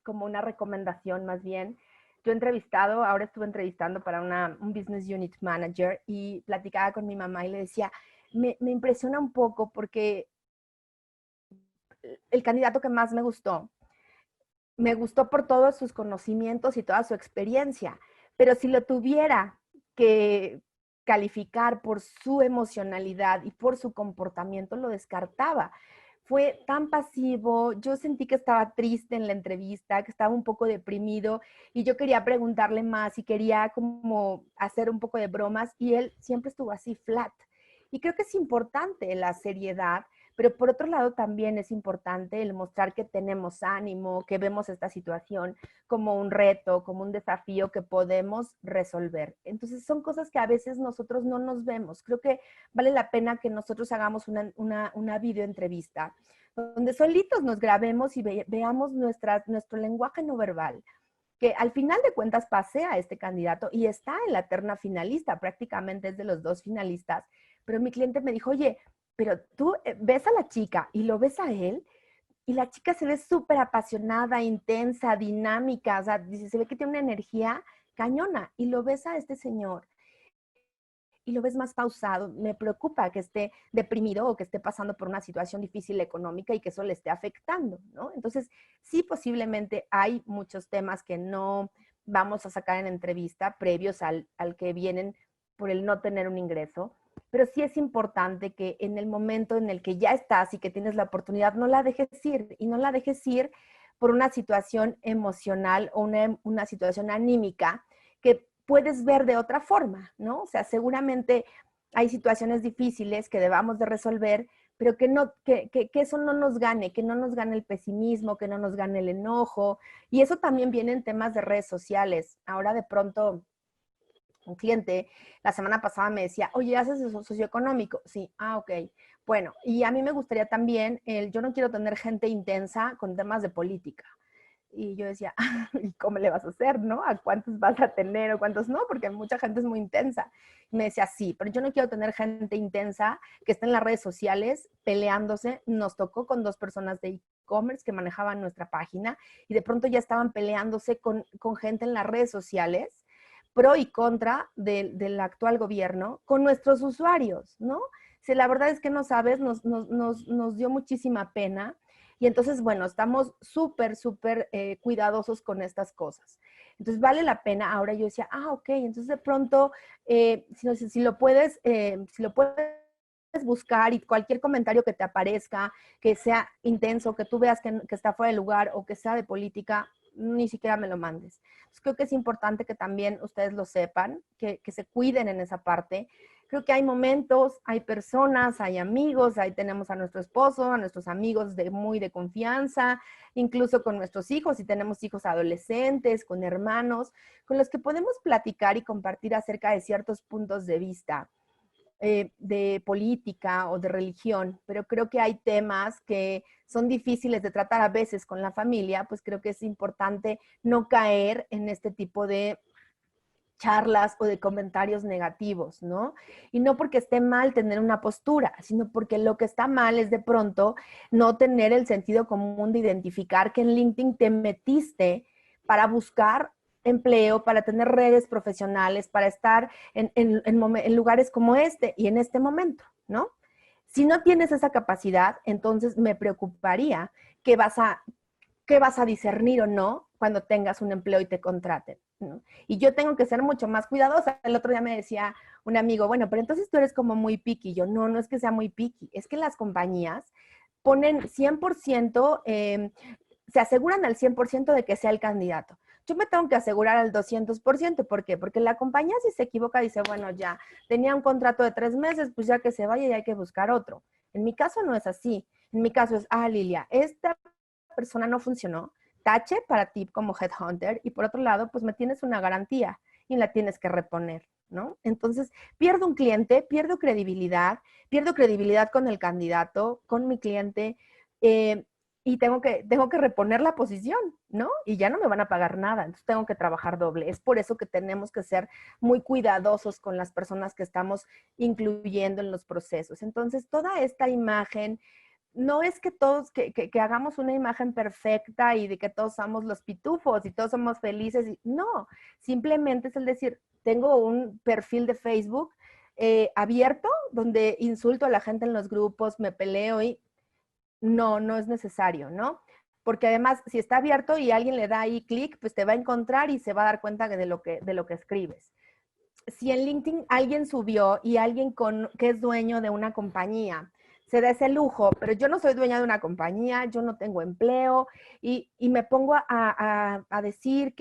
como una recomendación más bien. Yo he entrevistado, ahora estuve entrevistando para un Business Unit Manager y platicaba con mi mamá y le decía, me impresiona un poco porque el candidato que más me gustó por todos sus conocimientos y toda su experiencia, pero si lo tuviera que calificar por su emocionalidad y por su comportamiento, lo descartaba. Fue tan pasivo, yo sentí que estaba triste en la entrevista, que estaba un poco deprimido y yo quería preguntarle más y quería como hacer un poco de bromas y él siempre estuvo así flat. Y creo que es importante la seriedad, pero por otro lado también es importante el mostrar que tenemos ánimo, que vemos esta situación como un reto, como un desafío que podemos resolver. Entonces son cosas que a veces nosotros no nos vemos. Creo que vale la pena que nosotros hagamos una videoentrevista donde solitos nos grabemos y veamos nuestro lenguaje no verbal, que al final de cuentas pase a este candidato y está en la terna finalista, prácticamente es de los 2 finalistas, pero mi cliente me dijo, oye, pero tú ves a la chica y lo ves a él y la chica se ve súper apasionada, intensa, dinámica, o sea, dice, se ve que tiene una energía cañona y lo ves a este señor y lo ves más pausado, me preocupa que esté deprimido o que esté pasando por una situación difícil económica y que eso le esté afectando, ¿no? Entonces, sí, posiblemente hay muchos temas que no vamos a sacar en entrevista previos al que vienen por el no tener un ingreso, pero sí es importante que en el momento en el que ya estás y que tienes la oportunidad, no la dejes ir y no la dejes ir por una situación emocional o una situación anímica que puedes ver de otra forma, ¿no? O sea, seguramente hay situaciones difíciles que debamos de resolver, pero que eso no nos gane, que no nos gane el pesimismo, que no nos gane el enojo. Y eso también viene en temas de redes sociales. Ahora de pronto un cliente la semana pasada me decía, oye, ¿haces eso socioeconómico? Sí, ok. Bueno, y a mí me gustaría también, yo no quiero tener gente intensa con temas de política. Y yo decía, ¿y cómo le vas a hacer, no? ¿A cuántos vas a tener o cuántos no? Porque mucha gente es muy intensa. Y me decía, sí, pero yo no quiero tener gente intensa que esté en las redes sociales peleándose. Nos tocó con 2 personas de e-commerce que manejaban nuestra página y de pronto ya estaban peleándose con gente en las redes sociales, pro y contra del actual gobierno, con nuestros usuarios, ¿no? Si la verdad es que no sabes, nos dio muchísima pena. Y entonces, bueno, estamos súper, súper cuidadosos con estas cosas. Entonces, vale la pena. Ahora yo decía, ok, entonces de pronto, si lo puedes buscar y cualquier comentario que te aparezca, que sea intenso, que tú veas que está fuera de lugar o que sea de política, ni siquiera me lo mandes. Entonces, creo que es importante que también ustedes lo sepan, que se cuiden en esa parte. Creo que hay momentos, hay personas, hay amigos, ahí tenemos a nuestro esposo, a nuestros amigos muy de confianza, incluso con nuestros hijos, si tenemos hijos adolescentes, con hermanos, con los que podemos platicar y compartir acerca de ciertos puntos de vista de política o de religión, pero creo que hay temas que son difíciles de tratar a veces con la familia, pues creo que es importante no caer en este tipo de charlas o de comentarios negativos, ¿no? Y no porque esté mal tener una postura, sino porque lo que está mal es de pronto no tener el sentido común de identificar que en LinkedIn te metiste para buscar empleo, para tener redes profesionales, para estar en lugares como este y en este momento, ¿no? Si no tienes esa capacidad, entonces me preocuparía que qué vas a discernir o no cuando tengas un empleo y te contraten, ¿no? Y yo tengo que ser mucho más cuidadosa. El otro día me decía un amigo, bueno, pero entonces tú eres como muy picky. Yo, no es que sea muy picky, es que las compañías ponen 100%, se aseguran al 100% de que sea el candidato. Yo me tengo que asegurar al 200%. ¿Por qué? Porque la compañía si se equivoca dice, bueno, ya tenía un contrato de 3 meses, pues ya que se vaya y hay que buscar otro. En mi caso no es así. En mi caso es, Lilia, esta persona no funcionó, tache para ti como headhunter y por otro lado, pues me tienes una garantía y la tienes que reponer, ¿no? Entonces, pierdo un cliente, pierdo credibilidad con el candidato, con mi cliente, y tengo que reponer la posición, ¿no? Y ya no me van a pagar nada, entonces tengo que trabajar doble. Es por eso que tenemos que ser muy cuidadosos con las personas que estamos incluyendo en los procesos. Entonces, toda esta imagen no es que todos, que hagamos una imagen perfecta y de que todos somos los pitufos y todos somos felices. No, simplemente es el decir, tengo un perfil de Facebook abierto donde insulto a la gente en los grupos, me peleo y no es necesario, ¿no? Porque además, si está abierto y alguien le da ahí clic, pues te va a encontrar y se va a dar cuenta de lo que escribes. Si en LinkedIn alguien subió y alguien que es dueño de una compañía se da ese lujo, pero yo no soy dueña de una compañía, yo no tengo empleo y me pongo a decir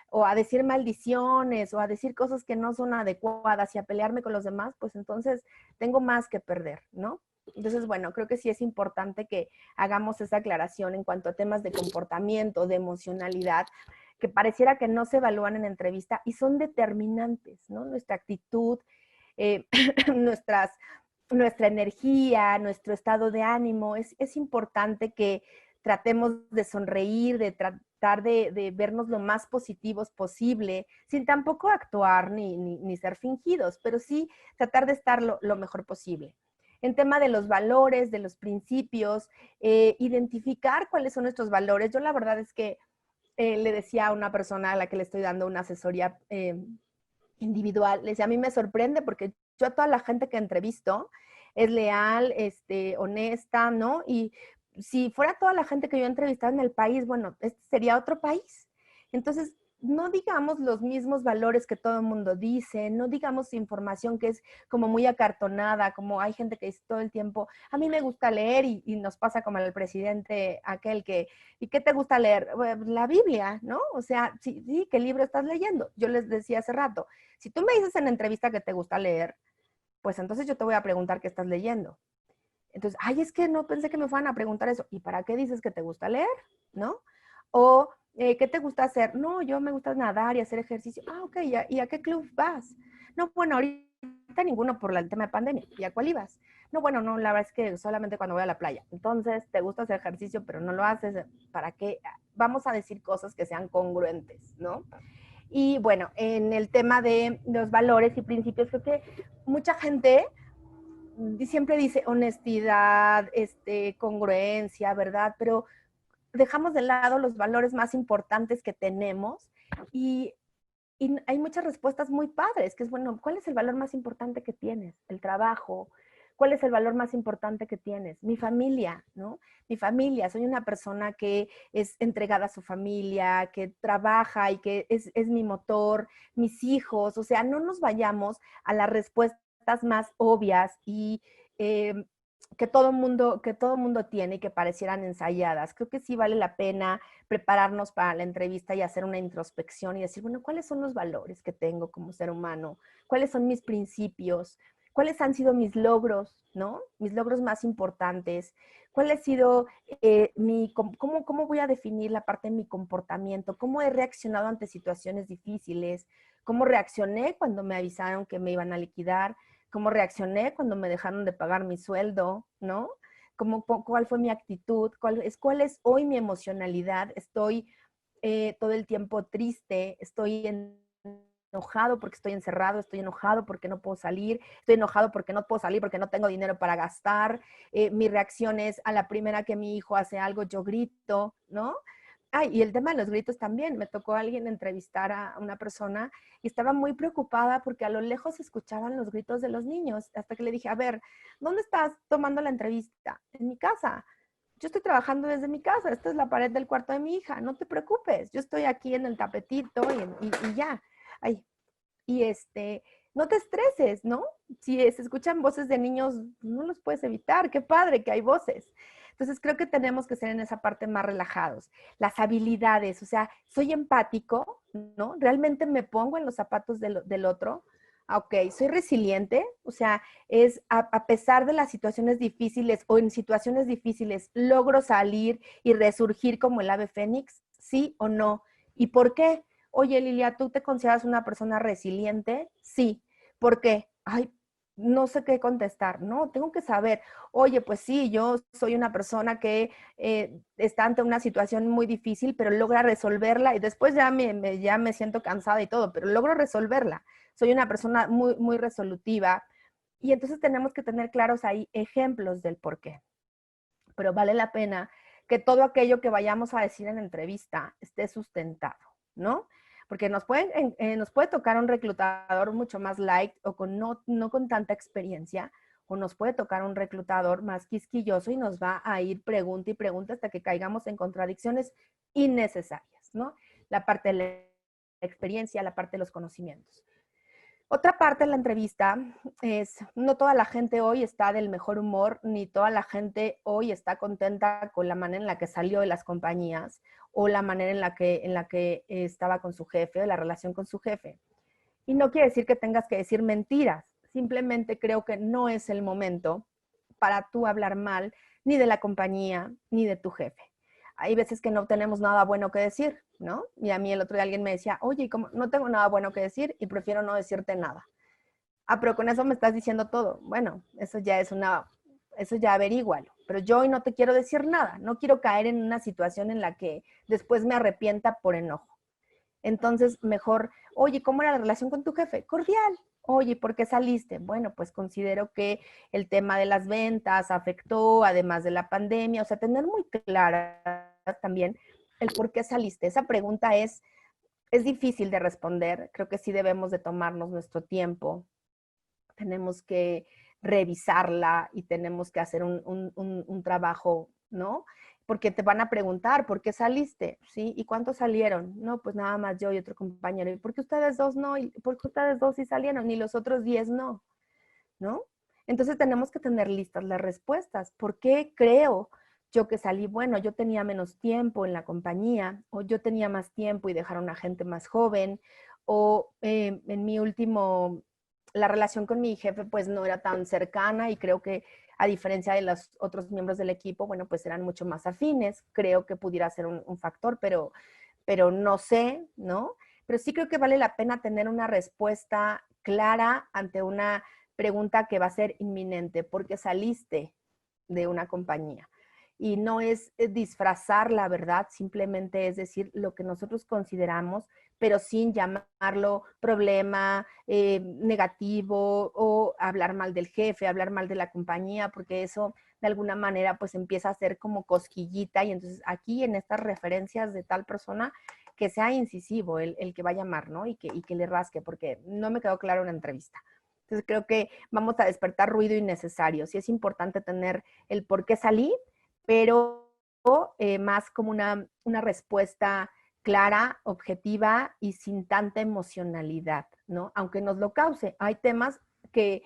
o a decir maldiciones o a decir cosas que no son adecuadas y a pelearme con los demás, pues entonces tengo más que perder, ¿no? Entonces, bueno, creo que sí es importante que hagamos esa aclaración en cuanto a temas de comportamiento, de emocionalidad, que pareciera que no se evalúan en entrevista y son determinantes, ¿no? Nuestra actitud, eh, nuestra energía, nuestro estado de ánimo. Es importante que tratemos de sonreír, de tratar de vernos lo más positivos posible, sin tampoco actuar ni ser fingidos, pero sí tratar de estar lo mejor posible. En tema de los valores, de los principios, identificar cuáles son nuestros valores. Yo la verdad es que le decía a una persona a la que le estoy dando una asesoría individual, le decía, a mí me sorprende porque yo a toda la gente que entrevisto es leal, honesta, ¿no? Y si fuera toda la gente que yo he entrevistado en el país, bueno, este sería otro país. Entonces, no digamos los mismos valores que todo el mundo dice, no digamos información que es como muy acartonada, como hay gente que dice todo el tiempo, a mí me gusta leer y nos pasa como al presidente aquel que, ¿y qué te gusta leer? La Biblia, ¿no? O sea, sí, ¿qué libro estás leyendo? Yo les decía hace rato, si tú me dices en la entrevista que te gusta leer, pues entonces yo te voy a preguntar qué estás leyendo. Entonces, es que no pensé que me fueran a preguntar eso. ¿Y para qué dices que te gusta leer? ¿No? O, ¿qué te gusta hacer? No, yo me gusta nadar y hacer ejercicio. Ok, ¿y a qué club vas? No, bueno, ahorita ninguno por el tema de pandemia. ¿Y a cuál ibas? No, bueno, la verdad es que solamente cuando voy a la playa. Entonces, te gusta hacer ejercicio, pero no lo haces. ¿Para qué? vamos a decir cosas que sean congruentes, ¿no? Y bueno, en el tema de los valores y principios, creo que mucha gente siempre dice honestidad, congruencia, ¿verdad? Pero dejamos de lado los valores más importantes que tenemos y hay muchas respuestas muy padres, que es, bueno, ¿cuál es el valor más importante que tienes? El trabajo. ¿Cuál es el valor más importante que tienes? Mi familia, ¿no? Mi familia. Soy una persona que es entregada a su familia, que trabaja y que es mi motor, mis hijos. O sea, no nos vayamos a las respuestas más obvias y que todo mundo tiene y que parecieran ensayadas. Creo que sí vale la pena prepararnos para la entrevista y hacer una introspección y decir, bueno, ¿cuáles son los valores que tengo como ser humano? ¿Cuáles son mis principios? ¿Cuáles han sido mis logros, no? Mis logros más importantes. ¿Cuál ha sido cómo voy a definir la parte de mi comportamiento? ¿Cómo he reaccionado ante situaciones difíciles? ¿Cómo reaccioné cuando me avisaron que me iban a liquidar? ¿Cómo reaccioné cuando me dejaron de pagar mi sueldo, no? ¿Cuál fue mi actitud? ¿Cuál es hoy mi emocionalidad? Estoy todo el tiempo triste, estoy enojado porque estoy encerrado, estoy enojado porque no puedo salir, estoy enojado porque no puedo salir porque no tengo dinero para gastar. Mi reacción es a la primera que mi hijo hace algo, yo grito, ¿no? Ay, y el tema de los gritos también. Me tocó a alguien entrevistar a una persona y estaba muy preocupada porque a lo lejos se escuchaban los gritos de los niños. Hasta que le dije, a ver, ¿dónde estás tomando la entrevista? En mi casa. Yo estoy trabajando desde mi casa. Esta es la pared del cuarto de mi hija. No te preocupes. Yo estoy aquí en el tapetito y ya. Ay, y no te estreses, ¿no? Si se escuchan voces de niños, no los puedes evitar. Qué padre que hay voces. Entonces creo que tenemos que ser en esa parte más relajados. Las habilidades, o sea, soy empático, ¿no? Realmente me pongo en los zapatos del otro. Ok, soy resiliente, o sea, es a pesar de las situaciones difíciles o en situaciones difíciles, logro salir y resurgir como el ave fénix, sí o no. ¿Y por qué? Oye, Lilia, ¿tú te consideras una persona resiliente? Sí. ¿Por qué? Ay, no sé qué contestar. No, tengo que saber. Oye, pues sí, yo soy una persona que está ante una situación muy difícil, pero logra resolverla y después ya me siento cansada y todo, pero logro resolverla. Soy una persona muy, muy resolutiva y entonces tenemos que tener claros ahí ejemplos del por qué. Pero vale la pena que todo aquello que vayamos a decir en entrevista esté sustentado, ¿no? Porque nos puede tocar un reclutador mucho más light o no con tanta experiencia, o nos puede tocar un reclutador más quisquilloso y nos va a ir pregunta y pregunta hasta que caigamos en contradicciones innecesarias, ¿no? La parte de la experiencia, la parte de los conocimientos. Otra parte de la entrevista es, no toda la gente hoy está del mejor humor, ni toda la gente hoy está contenta con la manera en la que salió de las compañías o la manera en la que estaba con su jefe o la relación con su jefe. Y no quiere decir que tengas que decir mentiras, simplemente creo que no es el momento para tú hablar mal ni de la compañía ni de tu jefe. Hay veces que no tenemos nada bueno que decir, ¿no? Y a mí el otro día alguien me decía, oye, ¿cómo? No tengo nada bueno que decir y prefiero no decirte nada. Ah, pero con eso me estás diciendo todo. Bueno, eso ya averígualo. Pero yo hoy no te quiero decir nada. No quiero caer en una situación en la que después me arrepienta por enojo. Entonces, mejor, oye, ¿cómo era la relación con tu jefe? Cordial. Oye, ¿por qué saliste? Bueno, pues considero que el tema de las ventas afectó, además de la pandemia, o sea, tener muy clara también el por qué saliste. Esa pregunta es difícil de responder. Creo que sí debemos de tomarnos nuestro tiempo. Tenemos que revisarla y tenemos que hacer un trabajo, ¿no? Porque te van a preguntar, ¿por qué saliste? ¿Sí? ¿Y cuántos salieron? No, pues nada más yo y otro compañero. ¿Y por qué ustedes dos no? ¿Y por qué ustedes dos sí salieron? Y los otros 10 no, ¿no? Entonces tenemos que tener listas las respuestas. ¿Por qué creo yo que salí? Bueno, yo tenía menos tiempo en la compañía, o yo tenía más tiempo y dejaron a gente más joven, o en mi último, la relación con mi jefe pues no era tan cercana y creo que a diferencia de los otros miembros del equipo, bueno, pues eran mucho más afines. Creo que pudiera ser un factor, pero no sé, ¿no? Pero sí creo que vale la pena tener una respuesta clara ante una pregunta que va a ser inminente. ¿Por qué saliste de una compañía? y no es disfrazar la verdad, simplemente es decir lo que nosotros consideramos, pero sin llamarlo problema, negativo o hablar mal del jefe, hablar mal de la compañía, porque eso de alguna manera pues empieza a ser como cosquillita y entonces aquí en estas referencias de tal persona que sea incisivo el que va a llamar, ¿no? Y que le rasque, porque no me quedó claro en la entrevista. Entonces creo que vamos a despertar ruido innecesario. Sí es importante tener el por qué salí, pero más como una respuesta clara, objetiva y sin tanta emocionalidad, ¿no? Aunque nos lo cause. Hay temas que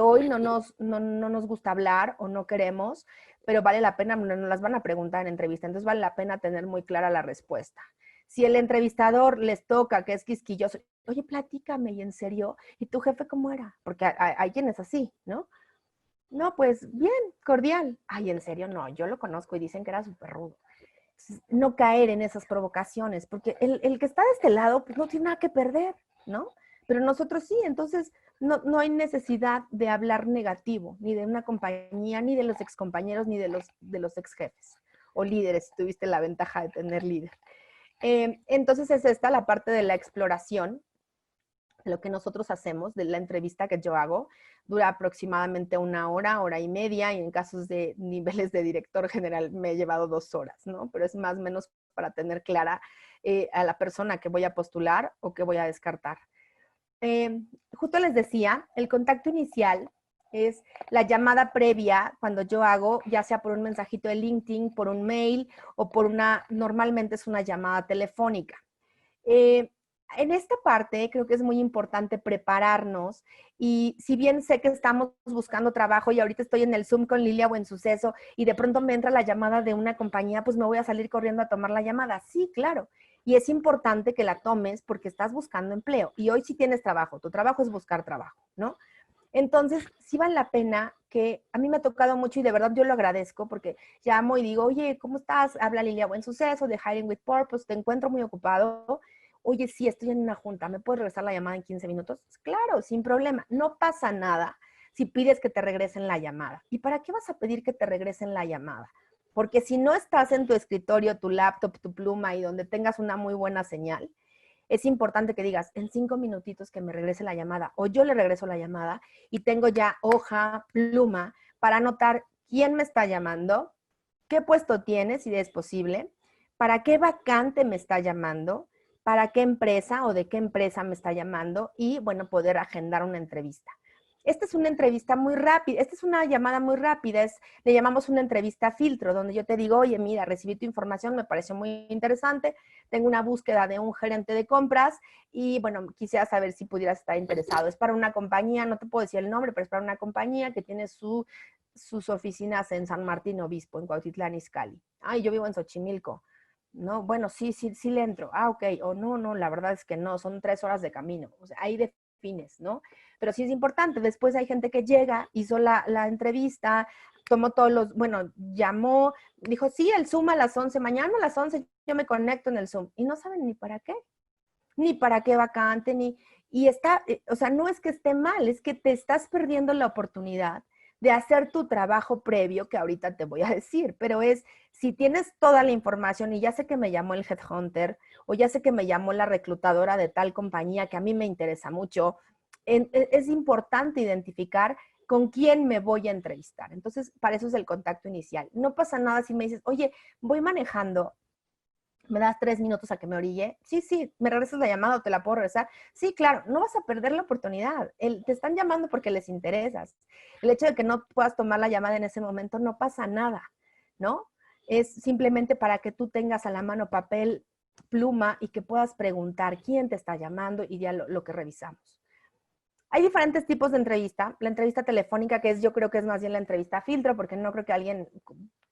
hoy no nos gusta hablar o no queremos, pero vale la pena, nos las van a preguntar en entrevista, entonces vale la pena tener muy clara la respuesta. Si el entrevistador les toca, que es quisquilloso, oye, platícame, ¿y en serio? ¿Y tu jefe cómo era? Porque hay quien es así, ¿no? No, pues bien, cordial. Ay, en serio, no, yo lo conozco y dicen que era súper rudo. No caer en esas provocaciones, porque el que está de este lado, pues no tiene nada que perder, ¿no? Pero nosotros sí, entonces no hay necesidad de hablar negativo, ni de una compañía, ni de los excompañeros, ni de los ex jefes o líderes, si tuviste la ventaja de tener líder. Entonces es esta la parte de la exploración, lo que nosotros hacemos, de la entrevista que yo hago, dura aproximadamente una hora, hora y media, y en casos de niveles de director general me he llevado 2 horas, ¿no? Pero es más o menos para tener clara a la persona que voy a postular o que voy a descartar. Justo les decía, el contacto inicial es la llamada previa cuando yo hago, ya sea por un mensajito de LinkedIn, por un mail o normalmente es una llamada telefónica. En esta parte creo que es muy importante prepararnos y si bien sé que estamos buscando trabajo y ahorita estoy en el Zoom con Lilia o en Suceso y de pronto me entra la llamada de una compañía, pues me voy a salir corriendo a tomar la llamada. Sí, claro. Y es importante que la tomes porque estás buscando empleo y hoy sí tienes trabajo, tu trabajo es buscar trabajo, ¿no? Entonces, sí vale la pena que a mí me ha tocado mucho y de verdad yo lo agradezco porque llamo y digo, oye, ¿cómo estás? Habla Lilia Buen Suceso de Hiring with Purpose, te encuentro muy ocupado. Oye, sí, estoy en una junta, ¿me puedes regresar la llamada en 15 minutos? Claro, sin problema, no pasa nada si pides que te regresen la llamada. ¿Y para qué vas a pedir que te regresen la llamada? Porque si no estás en tu escritorio, tu laptop, tu pluma y donde tengas una muy buena señal, es importante que digas en 5 minutitos que me regrese la llamada o yo le regreso la llamada y tengo ya hoja, pluma para anotar quién me está llamando, qué puesto tiene, si es posible, para qué vacante me está llamando, para qué empresa o de qué empresa me está llamando y, bueno, poder agendar una entrevista. Esta es una entrevista muy rápida, esta es una llamada muy rápida, le llamamos una entrevista filtro, donde yo te digo, oye, mira, recibí tu información, me pareció muy interesante, tengo una búsqueda de un gerente de compras y, bueno, quisiera saber si pudieras estar interesado. Es para una compañía, no te puedo decir el nombre, pero es para una compañía que tiene sus oficinas en San Martín Obispo, en Cuautitlán Izcalli. Ay, yo vivo en Xochimilco. No, bueno, sí le entro. Ah, ok. O no, la verdad es que no, son 3 horas de camino. O sea, ahí defines, ¿no? Pero sí es importante. Después hay gente que llega, hizo la entrevista, tomó todos los, bueno, llamó, dijo, sí, el Zoom a las 11, mañana a las 11 yo me conecto en el Zoom. Y no saben ni para qué vacante, y está, o sea, no es que esté mal, es que te estás perdiendo la oportunidad de hacer tu trabajo previo, que ahorita te voy a decir, pero es, si tienes toda la información y ya sé que me llamó el headhunter o ya sé que me llamó la reclutadora de tal compañía que a mí me interesa mucho, es importante identificar con quién me voy a entrevistar. Entonces, para eso es el contacto inicial. No pasa nada si me dices, oye, voy manejando, ¿me das 3 minutos a que me orille? Sí, ¿me regresas la llamada o te la puedo regresar? Sí, claro, no vas a perder la oportunidad. Te están llamando porque les interesas. El hecho de que no puedas tomar la llamada en ese momento no pasa nada, ¿no? Es simplemente para que tú tengas a la mano papel, pluma y que puedas preguntar quién te está llamando y ya lo que revisamos. Hay diferentes tipos de entrevista. La entrevista telefónica, que yo creo que es más bien la entrevista filtro, porque no creo que alguien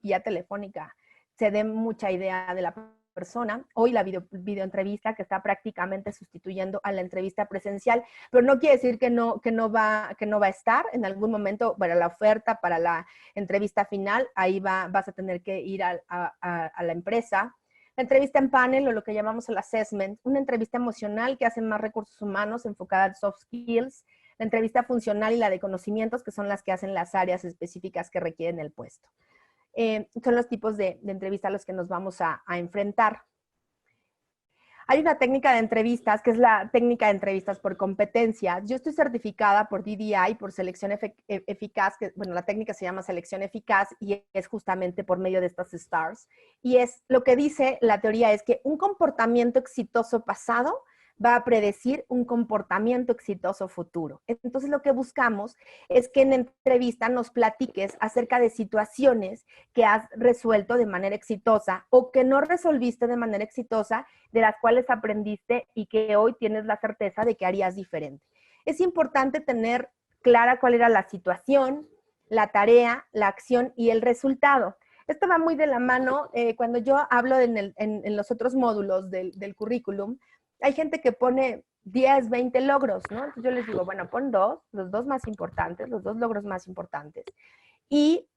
vía telefónica se dé mucha idea de la persona. Hoy la videoentrevista que está prácticamente sustituyendo a la entrevista presencial, pero no quiere decir que no va a estar en algún momento para la oferta, para la entrevista final. Ahí vas a tener que ir a la empresa. La entrevista en panel o lo que llamamos el assessment, una entrevista emocional que hacen más recursos humanos enfocada en soft skills, la entrevista funcional y la de conocimientos, que son las que hacen las áreas específicas que requieren el puesto. son los tipos de entrevista a los que nos vamos a enfrentar. Hay una técnica de entrevistas que es la técnica de entrevistas por competencias. Yo estoy certificada por DDI, por selección eficaz, que, bueno, la técnica se llama selección eficaz y es justamente por medio de estas STARS. Y es lo que dice la teoría es que un comportamiento exitoso pasado va a predecir un comportamiento exitoso futuro. Entonces, lo que buscamos es que en entrevista nos platiques acerca de situaciones que has resuelto de manera exitosa o que no resolviste de manera exitosa, de las cuales aprendiste y que hoy tienes la certeza de que harías diferente. Es importante tener clara cuál era la situación, la tarea, la acción y el resultado. Esto va muy de la mano cuando yo hablo en los otros módulos del currículum. Hay gente que pone 10, 20 logros, ¿no? Entonces yo les digo, bueno, pon los dos más importantes, los dos logros más importantes, y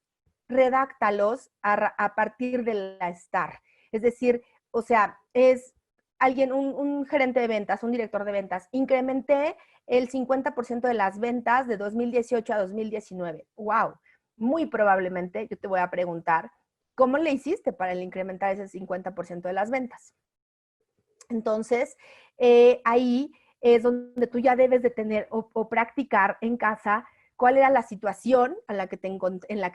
redáctalos a partir de la STAR. Es decir, o sea, es alguien, un gerente de ventas, un director de ventas, incrementé el 50% de las ventas de 2018 a 2019. ¡Wow! Muy probablemente yo te voy a preguntar, ¿cómo le hiciste para el incrementar ese 50% de las ventas? Entonces, ahí es donde tú ya debes de tener o practicar en casa cuál era la situación en la que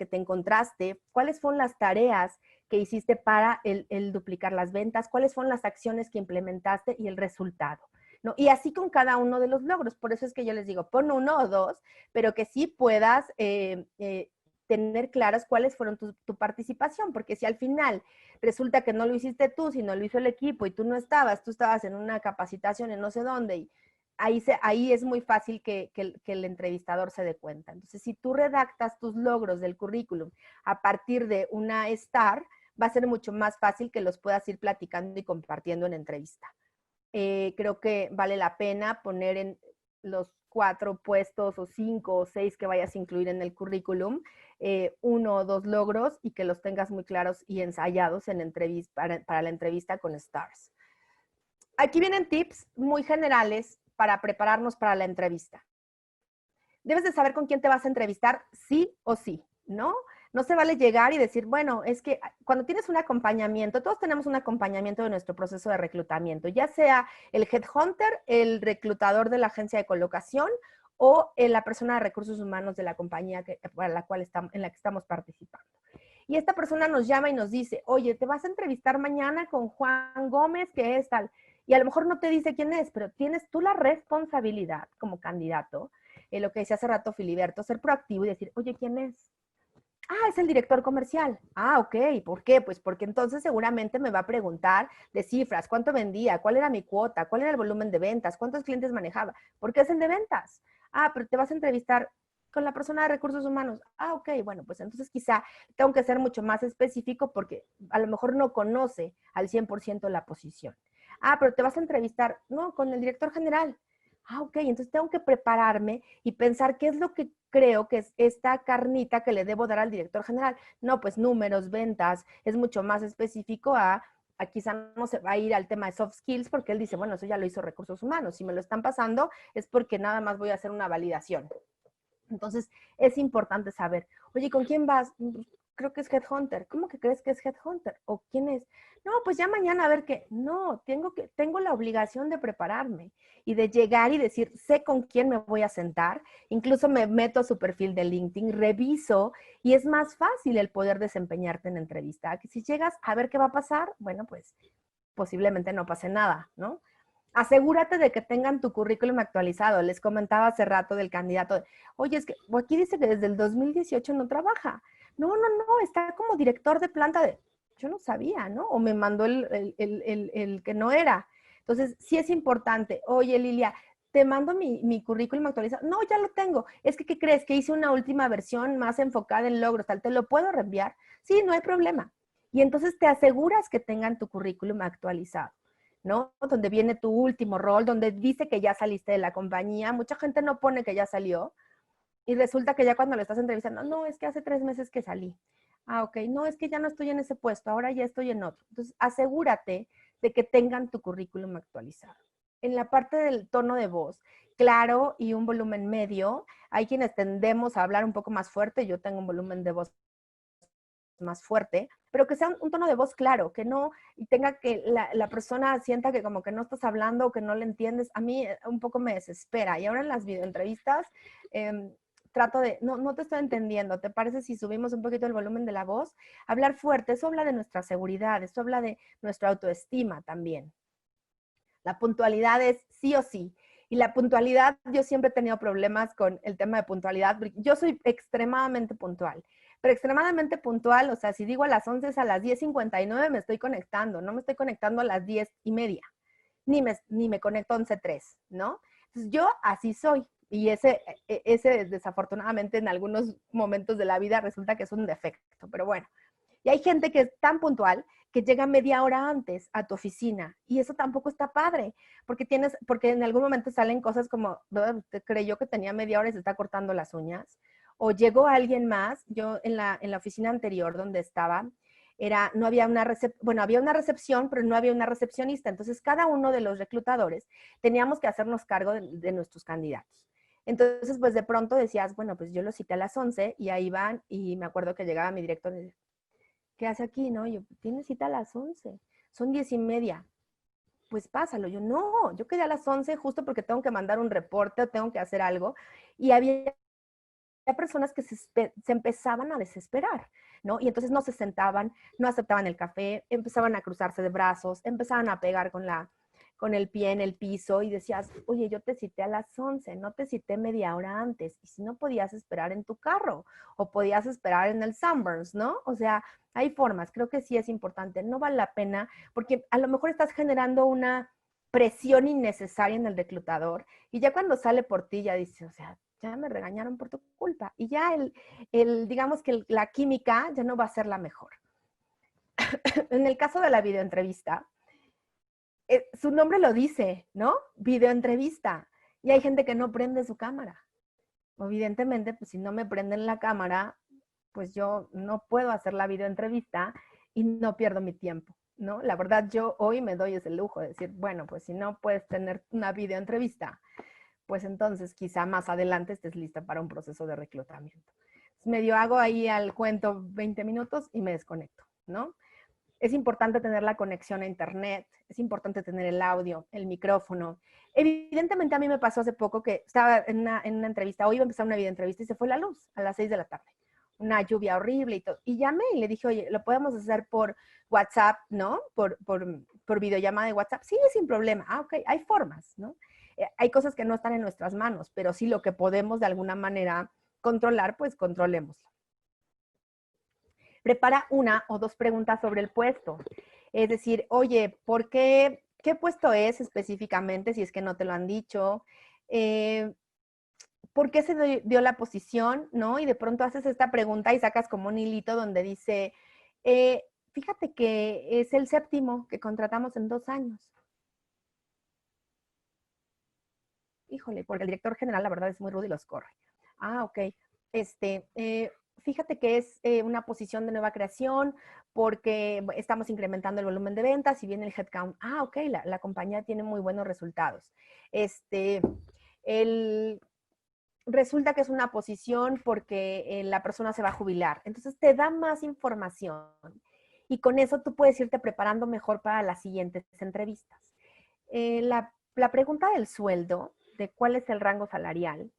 te encontraste, cuáles fueron las tareas que hiciste para el duplicar las ventas, cuáles fueron las acciones que implementaste y el resultado, ¿no? Y así con cada uno de los logros. Por eso es que yo les digo, pon uno o dos, pero que sí puedas tener claras cuáles fueron tu participación, porque si al final resulta que no lo hiciste tú, sino lo hizo el equipo y tú estabas en una capacitación en no sé dónde, y ahí es muy fácil que el entrevistador se dé cuenta. Entonces, si tú redactas tus logros del currículum a partir de una STAR, va a ser mucho más fácil que los puedas ir platicando y compartiendo en entrevista. Creo que vale la pena poner en los 4 puestos o 5 o 6 que vayas a incluir en el currículum, 1 o 2 logros y que los tengas muy claros y ensayados en para la entrevista con STARS. Aquí vienen tips muy generales para prepararnos para la entrevista. Debes de saber con quién te vas a entrevistar sí o sí, ¿no? No se vale llegar y decir, bueno, es que cuando tienes un acompañamiento, todos tenemos un acompañamiento de nuestro proceso de reclutamiento, ya sea el headhunter, el reclutador de la agencia de colocación o la persona de recursos humanos de la compañía en la que estamos participando. Y esta persona nos llama y nos dice, oye, te vas a entrevistar mañana con Juan Gómez, que es tal. Y a lo mejor no te dice quién es, pero tienes tú la responsabilidad como candidato, lo que decía hace rato Filiberto, ser proactivo y decir, oye, ¿quién es? Ah, es el director comercial. Ah, ok. ¿Por qué? Pues porque entonces seguramente me va a preguntar de cifras, cuánto vendía, cuál era mi cuota, cuál era el volumen de ventas, cuántos clientes manejaba. ¿Por qué es el de ventas? Ah, pero te vas a entrevistar con la persona de recursos humanos. Ah, ok. Bueno, pues entonces quizá tengo que ser mucho más específico porque a lo mejor no conoce al 100% la posición. Ah, pero te vas a entrevistar, no, con el director general. Ah, ok, entonces tengo que prepararme y pensar qué es lo que creo que es esta carnita que le debo dar al director general. No, pues números, ventas, es mucho más específico quizá no se va a ir al tema de soft skills porque él dice, bueno, eso ya lo hizo recursos humanos. Si me lo están pasando es porque nada más voy a hacer una validación. Entonces, es importante saber, oye, ¿con quién vas? Creo que es Headhunter. ¿Cómo que crees que es Headhunter? ¿O quién es? No, pues ya mañana a ver qué. No, tengo la obligación de prepararme y de llegar y decir, sé con quién me voy a sentar. Incluso me meto a su perfil de LinkedIn, reviso y es más fácil el poder desempeñarte en entrevista. Que si llegas a ver qué va a pasar, bueno, pues posiblemente no pase nada, ¿no? Asegúrate de que tengan tu currículum actualizado. Les comentaba hace rato del candidato, oye, es que aquí dice que desde el 2018 no trabaja. No, no, no, está como director de planta de... Yo no sabía, ¿no? O me mandó el que no era. Entonces, sí es importante. Oye, Lilia, te mando mi currículum actualizado. No, ya lo tengo. Es que, ¿qué crees? Que hice una última versión más enfocada en logros, tal. ¿Te lo puedo reenviar? Sí, no hay problema. Y entonces te aseguras que tengan tu currículum actualizado, ¿no? Donde viene tu último rol, donde dice que ya saliste de la compañía. Mucha gente no pone que ya salió y resulta que ya cuando lo estás entrevistando, no, es que hace 3 meses que salí. Ah, ok, no, es que ya no estoy en ese puesto, ahora ya estoy en otro. Entonces, asegúrate de que tengan tu currículum actualizado. En la parte del tono de voz, claro y un volumen medio, hay quienes tendemos a hablar un poco más fuerte, yo tengo un volumen de voz más fuerte, pero que sea un tono de voz claro, que no tenga que la persona sienta que como que no estás hablando o que no le entiendes. A mí un poco me desespera. Y ahora en las videoentrevistas trato de, no te estoy entendiendo, ¿te parece si subimos un poquito el volumen de la voz? Hablar fuerte, eso habla de nuestra seguridad, eso habla de nuestra autoestima también. La puntualidad es sí o sí. Y la puntualidad, yo siempre he tenido problemas con el tema de puntualidad. Yo soy extremadamente puntual, pero extremadamente puntual, o sea, si digo a las 11 es a las 10:59 me estoy conectando, no me estoy conectando a las 10:30, ni me conecto a 11:03, ¿no? Entonces yo así soy. Y ese desafortunadamente en algunos momentos de la vida resulta que es un defecto, pero bueno. Y hay gente que es tan puntual que llega media hora antes a tu oficina y eso tampoco está padre, porque en algún momento salen cosas como, ¿usted creyó que tenía media hora y se está cortando las uñas? O llegó alguien más, yo en la oficina anterior donde estaba, no había había una recepción, pero no había una recepcionista. Entonces, cada uno de los reclutadores teníamos que hacernos cargo de nuestros candidatos. Entonces, pues de pronto decías, bueno, pues yo los cité a las 11 y ahí van, y me acuerdo que llegaba mi director y decía, ¿qué hace aquí? No, yo, tiene cita a las 11, son 10:30. Pues pásalo. Yo, no, yo quedé a las 11 justo porque tengo que mandar un reporte o tengo que hacer algo. Y había personas que se empezaban a desesperar, ¿no? Y entonces no se sentaban, no aceptaban el café, empezaban a cruzarse de brazos, empezaban a pegar con el pie en el piso y decías, oye, yo te cité a las 11, no te cité media hora antes. Y si no podías esperar en tu carro o podías esperar en el Sunburns, ¿no? O sea, hay formas, creo que sí es importante, no vale la pena, porque a lo mejor estás generando una presión innecesaria en el reclutador y ya cuando sale por ti ya dice, o sea, ya me regañaron por tu culpa. Y ya digamos que la química ya no va a ser la mejor. En el caso de la videoentrevista, su nombre lo dice, ¿no? Videoentrevista. Y hay gente que no prende su cámara. Evidentemente, pues si no me prenden la cámara, pues yo no puedo hacer la videoentrevista y no pierdo mi tiempo, ¿no? La verdad, yo hoy me doy ese lujo de decir, bueno, pues si no puedes tener una videoentrevista, pues entonces quizá más adelante estés lista para un proceso de reclutamiento. Medio hago ahí al cuento 20 minutos y me desconecto, ¿no? Es importante tener la conexión a internet, es importante tener el audio, el micrófono. Evidentemente a mí me pasó hace poco que estaba en una entrevista, hoy iba a empezar una videoentrevista y se fue la luz a las 6 de la tarde. Una lluvia horrible y todo. Y llamé y le dije, oye, ¿lo podemos hacer por WhatsApp, no? Por videollamada de WhatsApp. Sí, sin problema. Ah, ok, hay formas, ¿no? Hay cosas que no están en nuestras manos, pero sí lo que podemos de alguna manera controlar, pues controlémoslo. Prepara una o dos preguntas sobre el puesto. Es decir, oye, ¿qué puesto es específicamente, si es que no te lo han dicho? ¿Por qué se dio la posición? ¿No? Y de pronto haces esta pregunta y sacas como un hilito donde dice, fíjate que es el 7º que contratamos en 2 años. Híjole, porque el director general, la verdad, es muy rudo y los corre. Ah, ok. Fíjate que es una posición de nueva creación porque estamos incrementando el volumen de ventas y viene el headcount. Ah, ok, la compañía tiene muy buenos resultados. Resulta que es una posición porque la persona se va a jubilar. Entonces te da más información y con eso tú puedes irte preparando mejor para las siguientes entrevistas. La pregunta del sueldo, de cuál es el rango salarial,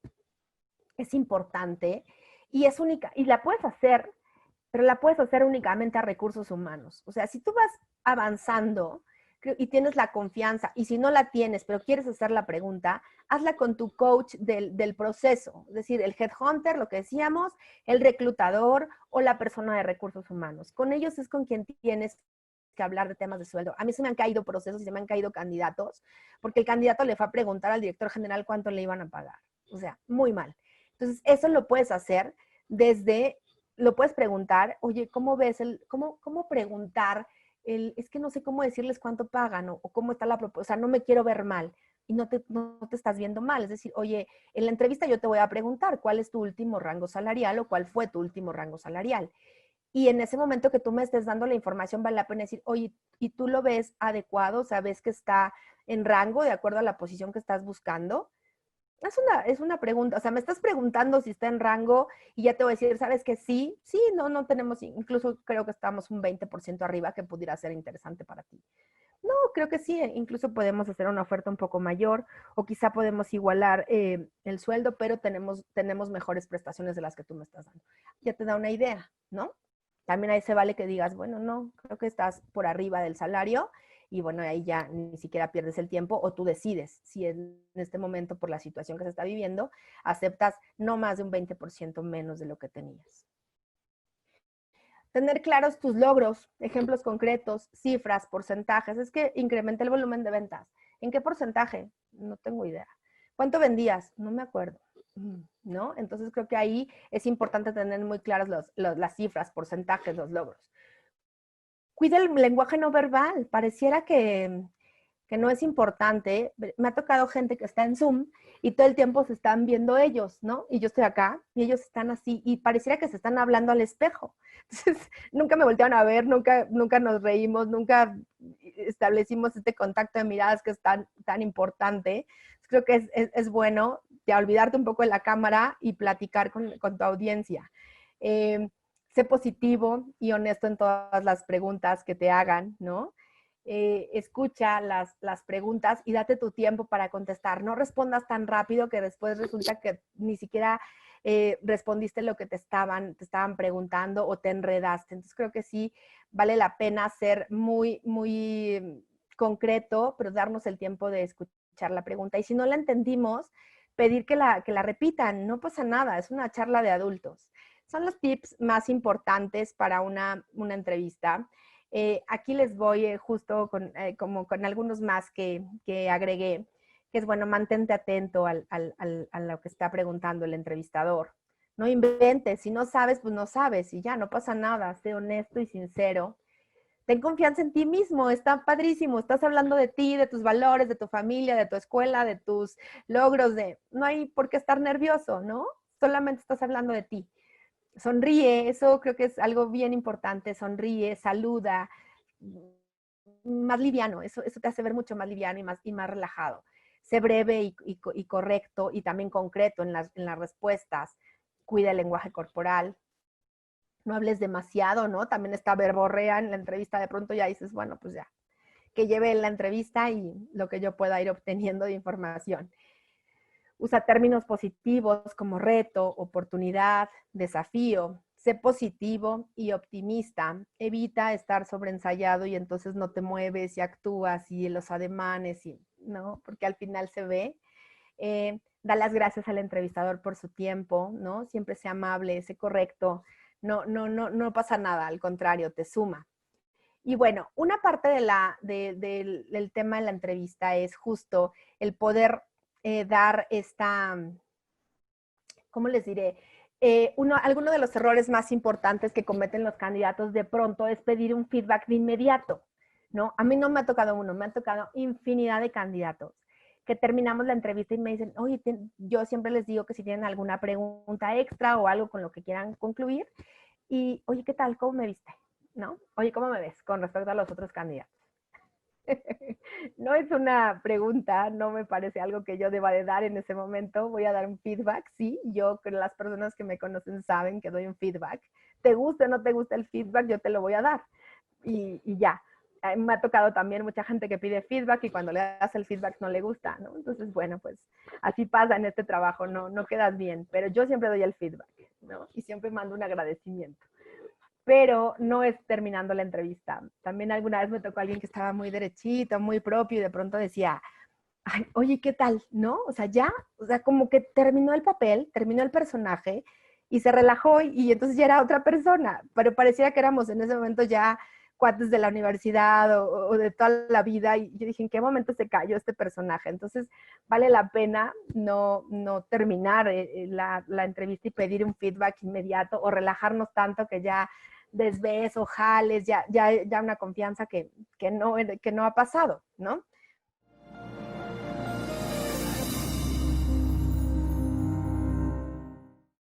es importante y es única, y la puedes hacer, pero la puedes hacer únicamente a recursos humanos. O sea, si tú vas avanzando y tienes la confianza, y si no la tienes, pero quieres hacer la pregunta, hazla con tu coach del proceso, es decir, el headhunter, lo que decíamos, el reclutador o la persona de recursos humanos. Con ellos es con quien tienes que hablar de temas de sueldo. A mí se me han caído procesos y se me han caído candidatos, porque el candidato le fue a preguntar al director general cuánto le iban a pagar. O sea, muy mal. Entonces, eso lo puedes hacer lo puedes preguntar, oye, ¿cómo ves cómo preguntar? Es que no sé cómo decirles cuánto pagan o cómo está la propuesta, o sea, no me quiero ver mal y no te estás viendo mal. Es decir, oye, en la entrevista yo te voy a preguntar cuál es tu último rango salarial o cuál fue tu último rango salarial. Y en ese momento que tú me estés dando la información, vale la pena decir, oye, ¿y tú lo ves adecuado? O sea, ¿ves que está en rango de acuerdo a la posición que estás buscando? Es una pregunta, o sea, me estás preguntando si está en rango y ya te voy a decir, ¿sabes que sí? Sí, no tenemos, incluso creo que estamos un 20% arriba que pudiera ser interesante para ti. No, creo que sí, incluso podemos hacer una oferta un poco mayor o quizá podemos igualar el sueldo, pero tenemos mejores prestaciones de las que tú me estás dando. Ya te da una idea, ¿no? También ahí se vale que digas, bueno, no, creo que estás por arriba del salario y bueno, ahí ya ni siquiera pierdes el tiempo o tú decides si en este momento por la situación que se está viviendo aceptas no más de un 20% menos de lo que tenías. Tener claros tus logros, ejemplos concretos, cifras, porcentajes. Es que incrementa el volumen de ventas. ¿En qué porcentaje? No tengo idea. ¿Cuánto vendías? No me acuerdo. ¿No? Entonces creo que ahí es importante tener muy claras las cifras, porcentajes, los logros. Cuida el lenguaje no verbal. Pareciera que no es importante. Me ha tocado gente que está en Zoom y todo el tiempo se están viendo ellos, ¿no? Y yo estoy acá y ellos están así y pareciera que se están hablando al espejo. Entonces, nunca me voltearon a ver, nunca nos reímos, nunca establecimos este contacto de miradas que es tan importante. Creo que es bueno ya olvidarte un poco de la cámara y platicar con tu audiencia. Sé positivo y honesto en todas las preguntas que te hagan, ¿no? Escucha las preguntas y date tu tiempo para contestar. No respondas tan rápido que después resulta que ni siquiera respondiste lo que te estaban preguntando o te enredaste. Entonces creo que sí vale la pena ser muy concreto, pero darnos el tiempo de escuchar la pregunta. Y si no la entendimos, pedir que la repitan. No pasa nada, es una charla de adultos. Son los tips más importantes para una entrevista. Aquí les voy justo como con algunos más que agregué, que es bueno, mantente atento a lo que está preguntando el entrevistador. No inventes, si no sabes, pues no sabes y ya, no pasa nada, sé honesto y sincero. Ten confianza en ti mismo, está padrísimo, estás hablando de ti, de tus valores, de tu familia, de tu escuela, de tus logros, no hay por qué estar nervioso, ¿no? Solamente estás hablando de ti. Sonríe, eso creo que es algo bien importante, sonríe, saluda, más liviano, eso te hace ver mucho más liviano y más relajado. Sé breve y correcto y también concreto en las respuestas, cuida el lenguaje corporal, no hables demasiado, ¿no? También está verborrea en la entrevista, de pronto ya dices, bueno, pues ya, que lleve la entrevista y lo que yo pueda ir obteniendo de información. Usa términos positivos como reto, oportunidad, desafío. Sé positivo y optimista. Evita estar sobreensayado y entonces no te mueves y actúas y los ademanes, ¿no? Porque al final se ve. Da las gracias al entrevistador por su tiempo, ¿no? Siempre sea amable, sé correcto. No pasa nada, al contrario, te suma. Y bueno, una parte del tema de la entrevista es justo el poder dar ¿cómo les diré? Alguno de los errores más importantes que cometen los candidatos de pronto es pedir un feedback de inmediato, ¿no? A mí no me ha tocado uno, me han tocado infinidad de candidatos que terminamos la entrevista y me dicen, oye, yo siempre les digo que si tienen alguna pregunta extra o algo con lo que quieran concluir, y oye, ¿qué tal? ¿Cómo me viste? ¿No? Oye, ¿cómo me ves con respecto a los otros candidatos? No es una pregunta, no me parece algo que yo deba de dar en ese momento. Voy a dar un feedback, sí. Yo, las personas que me conocen saben que doy un feedback. Te gusta o no te gusta el feedback, yo te lo voy a dar. Y ya. Me ha tocado también mucha gente que pide feedback y cuando le das el feedback no le gusta, ¿no? Entonces, bueno, pues así pasa en este trabajo, no quedas bien. Pero yo siempre doy el feedback, ¿no? Y siempre mando un agradecimiento, pero no es terminando la entrevista. También alguna vez me tocó alguien que estaba muy derechito, muy propio y de pronto decía, ay, oye, ¿qué tal? ¿No? O sea, ya, o sea, como que terminó el papel, terminó el personaje y se relajó y entonces ya era otra persona, pero parecía que éramos en ese momento ya cuates de la universidad o de toda la vida y yo dije, ¿en qué momento se cayó este personaje? Entonces, vale la pena no terminar la entrevista y pedir un feedback inmediato o relajarnos tanto que ya desves o jales, ya una confianza que no ha pasado, ¿no?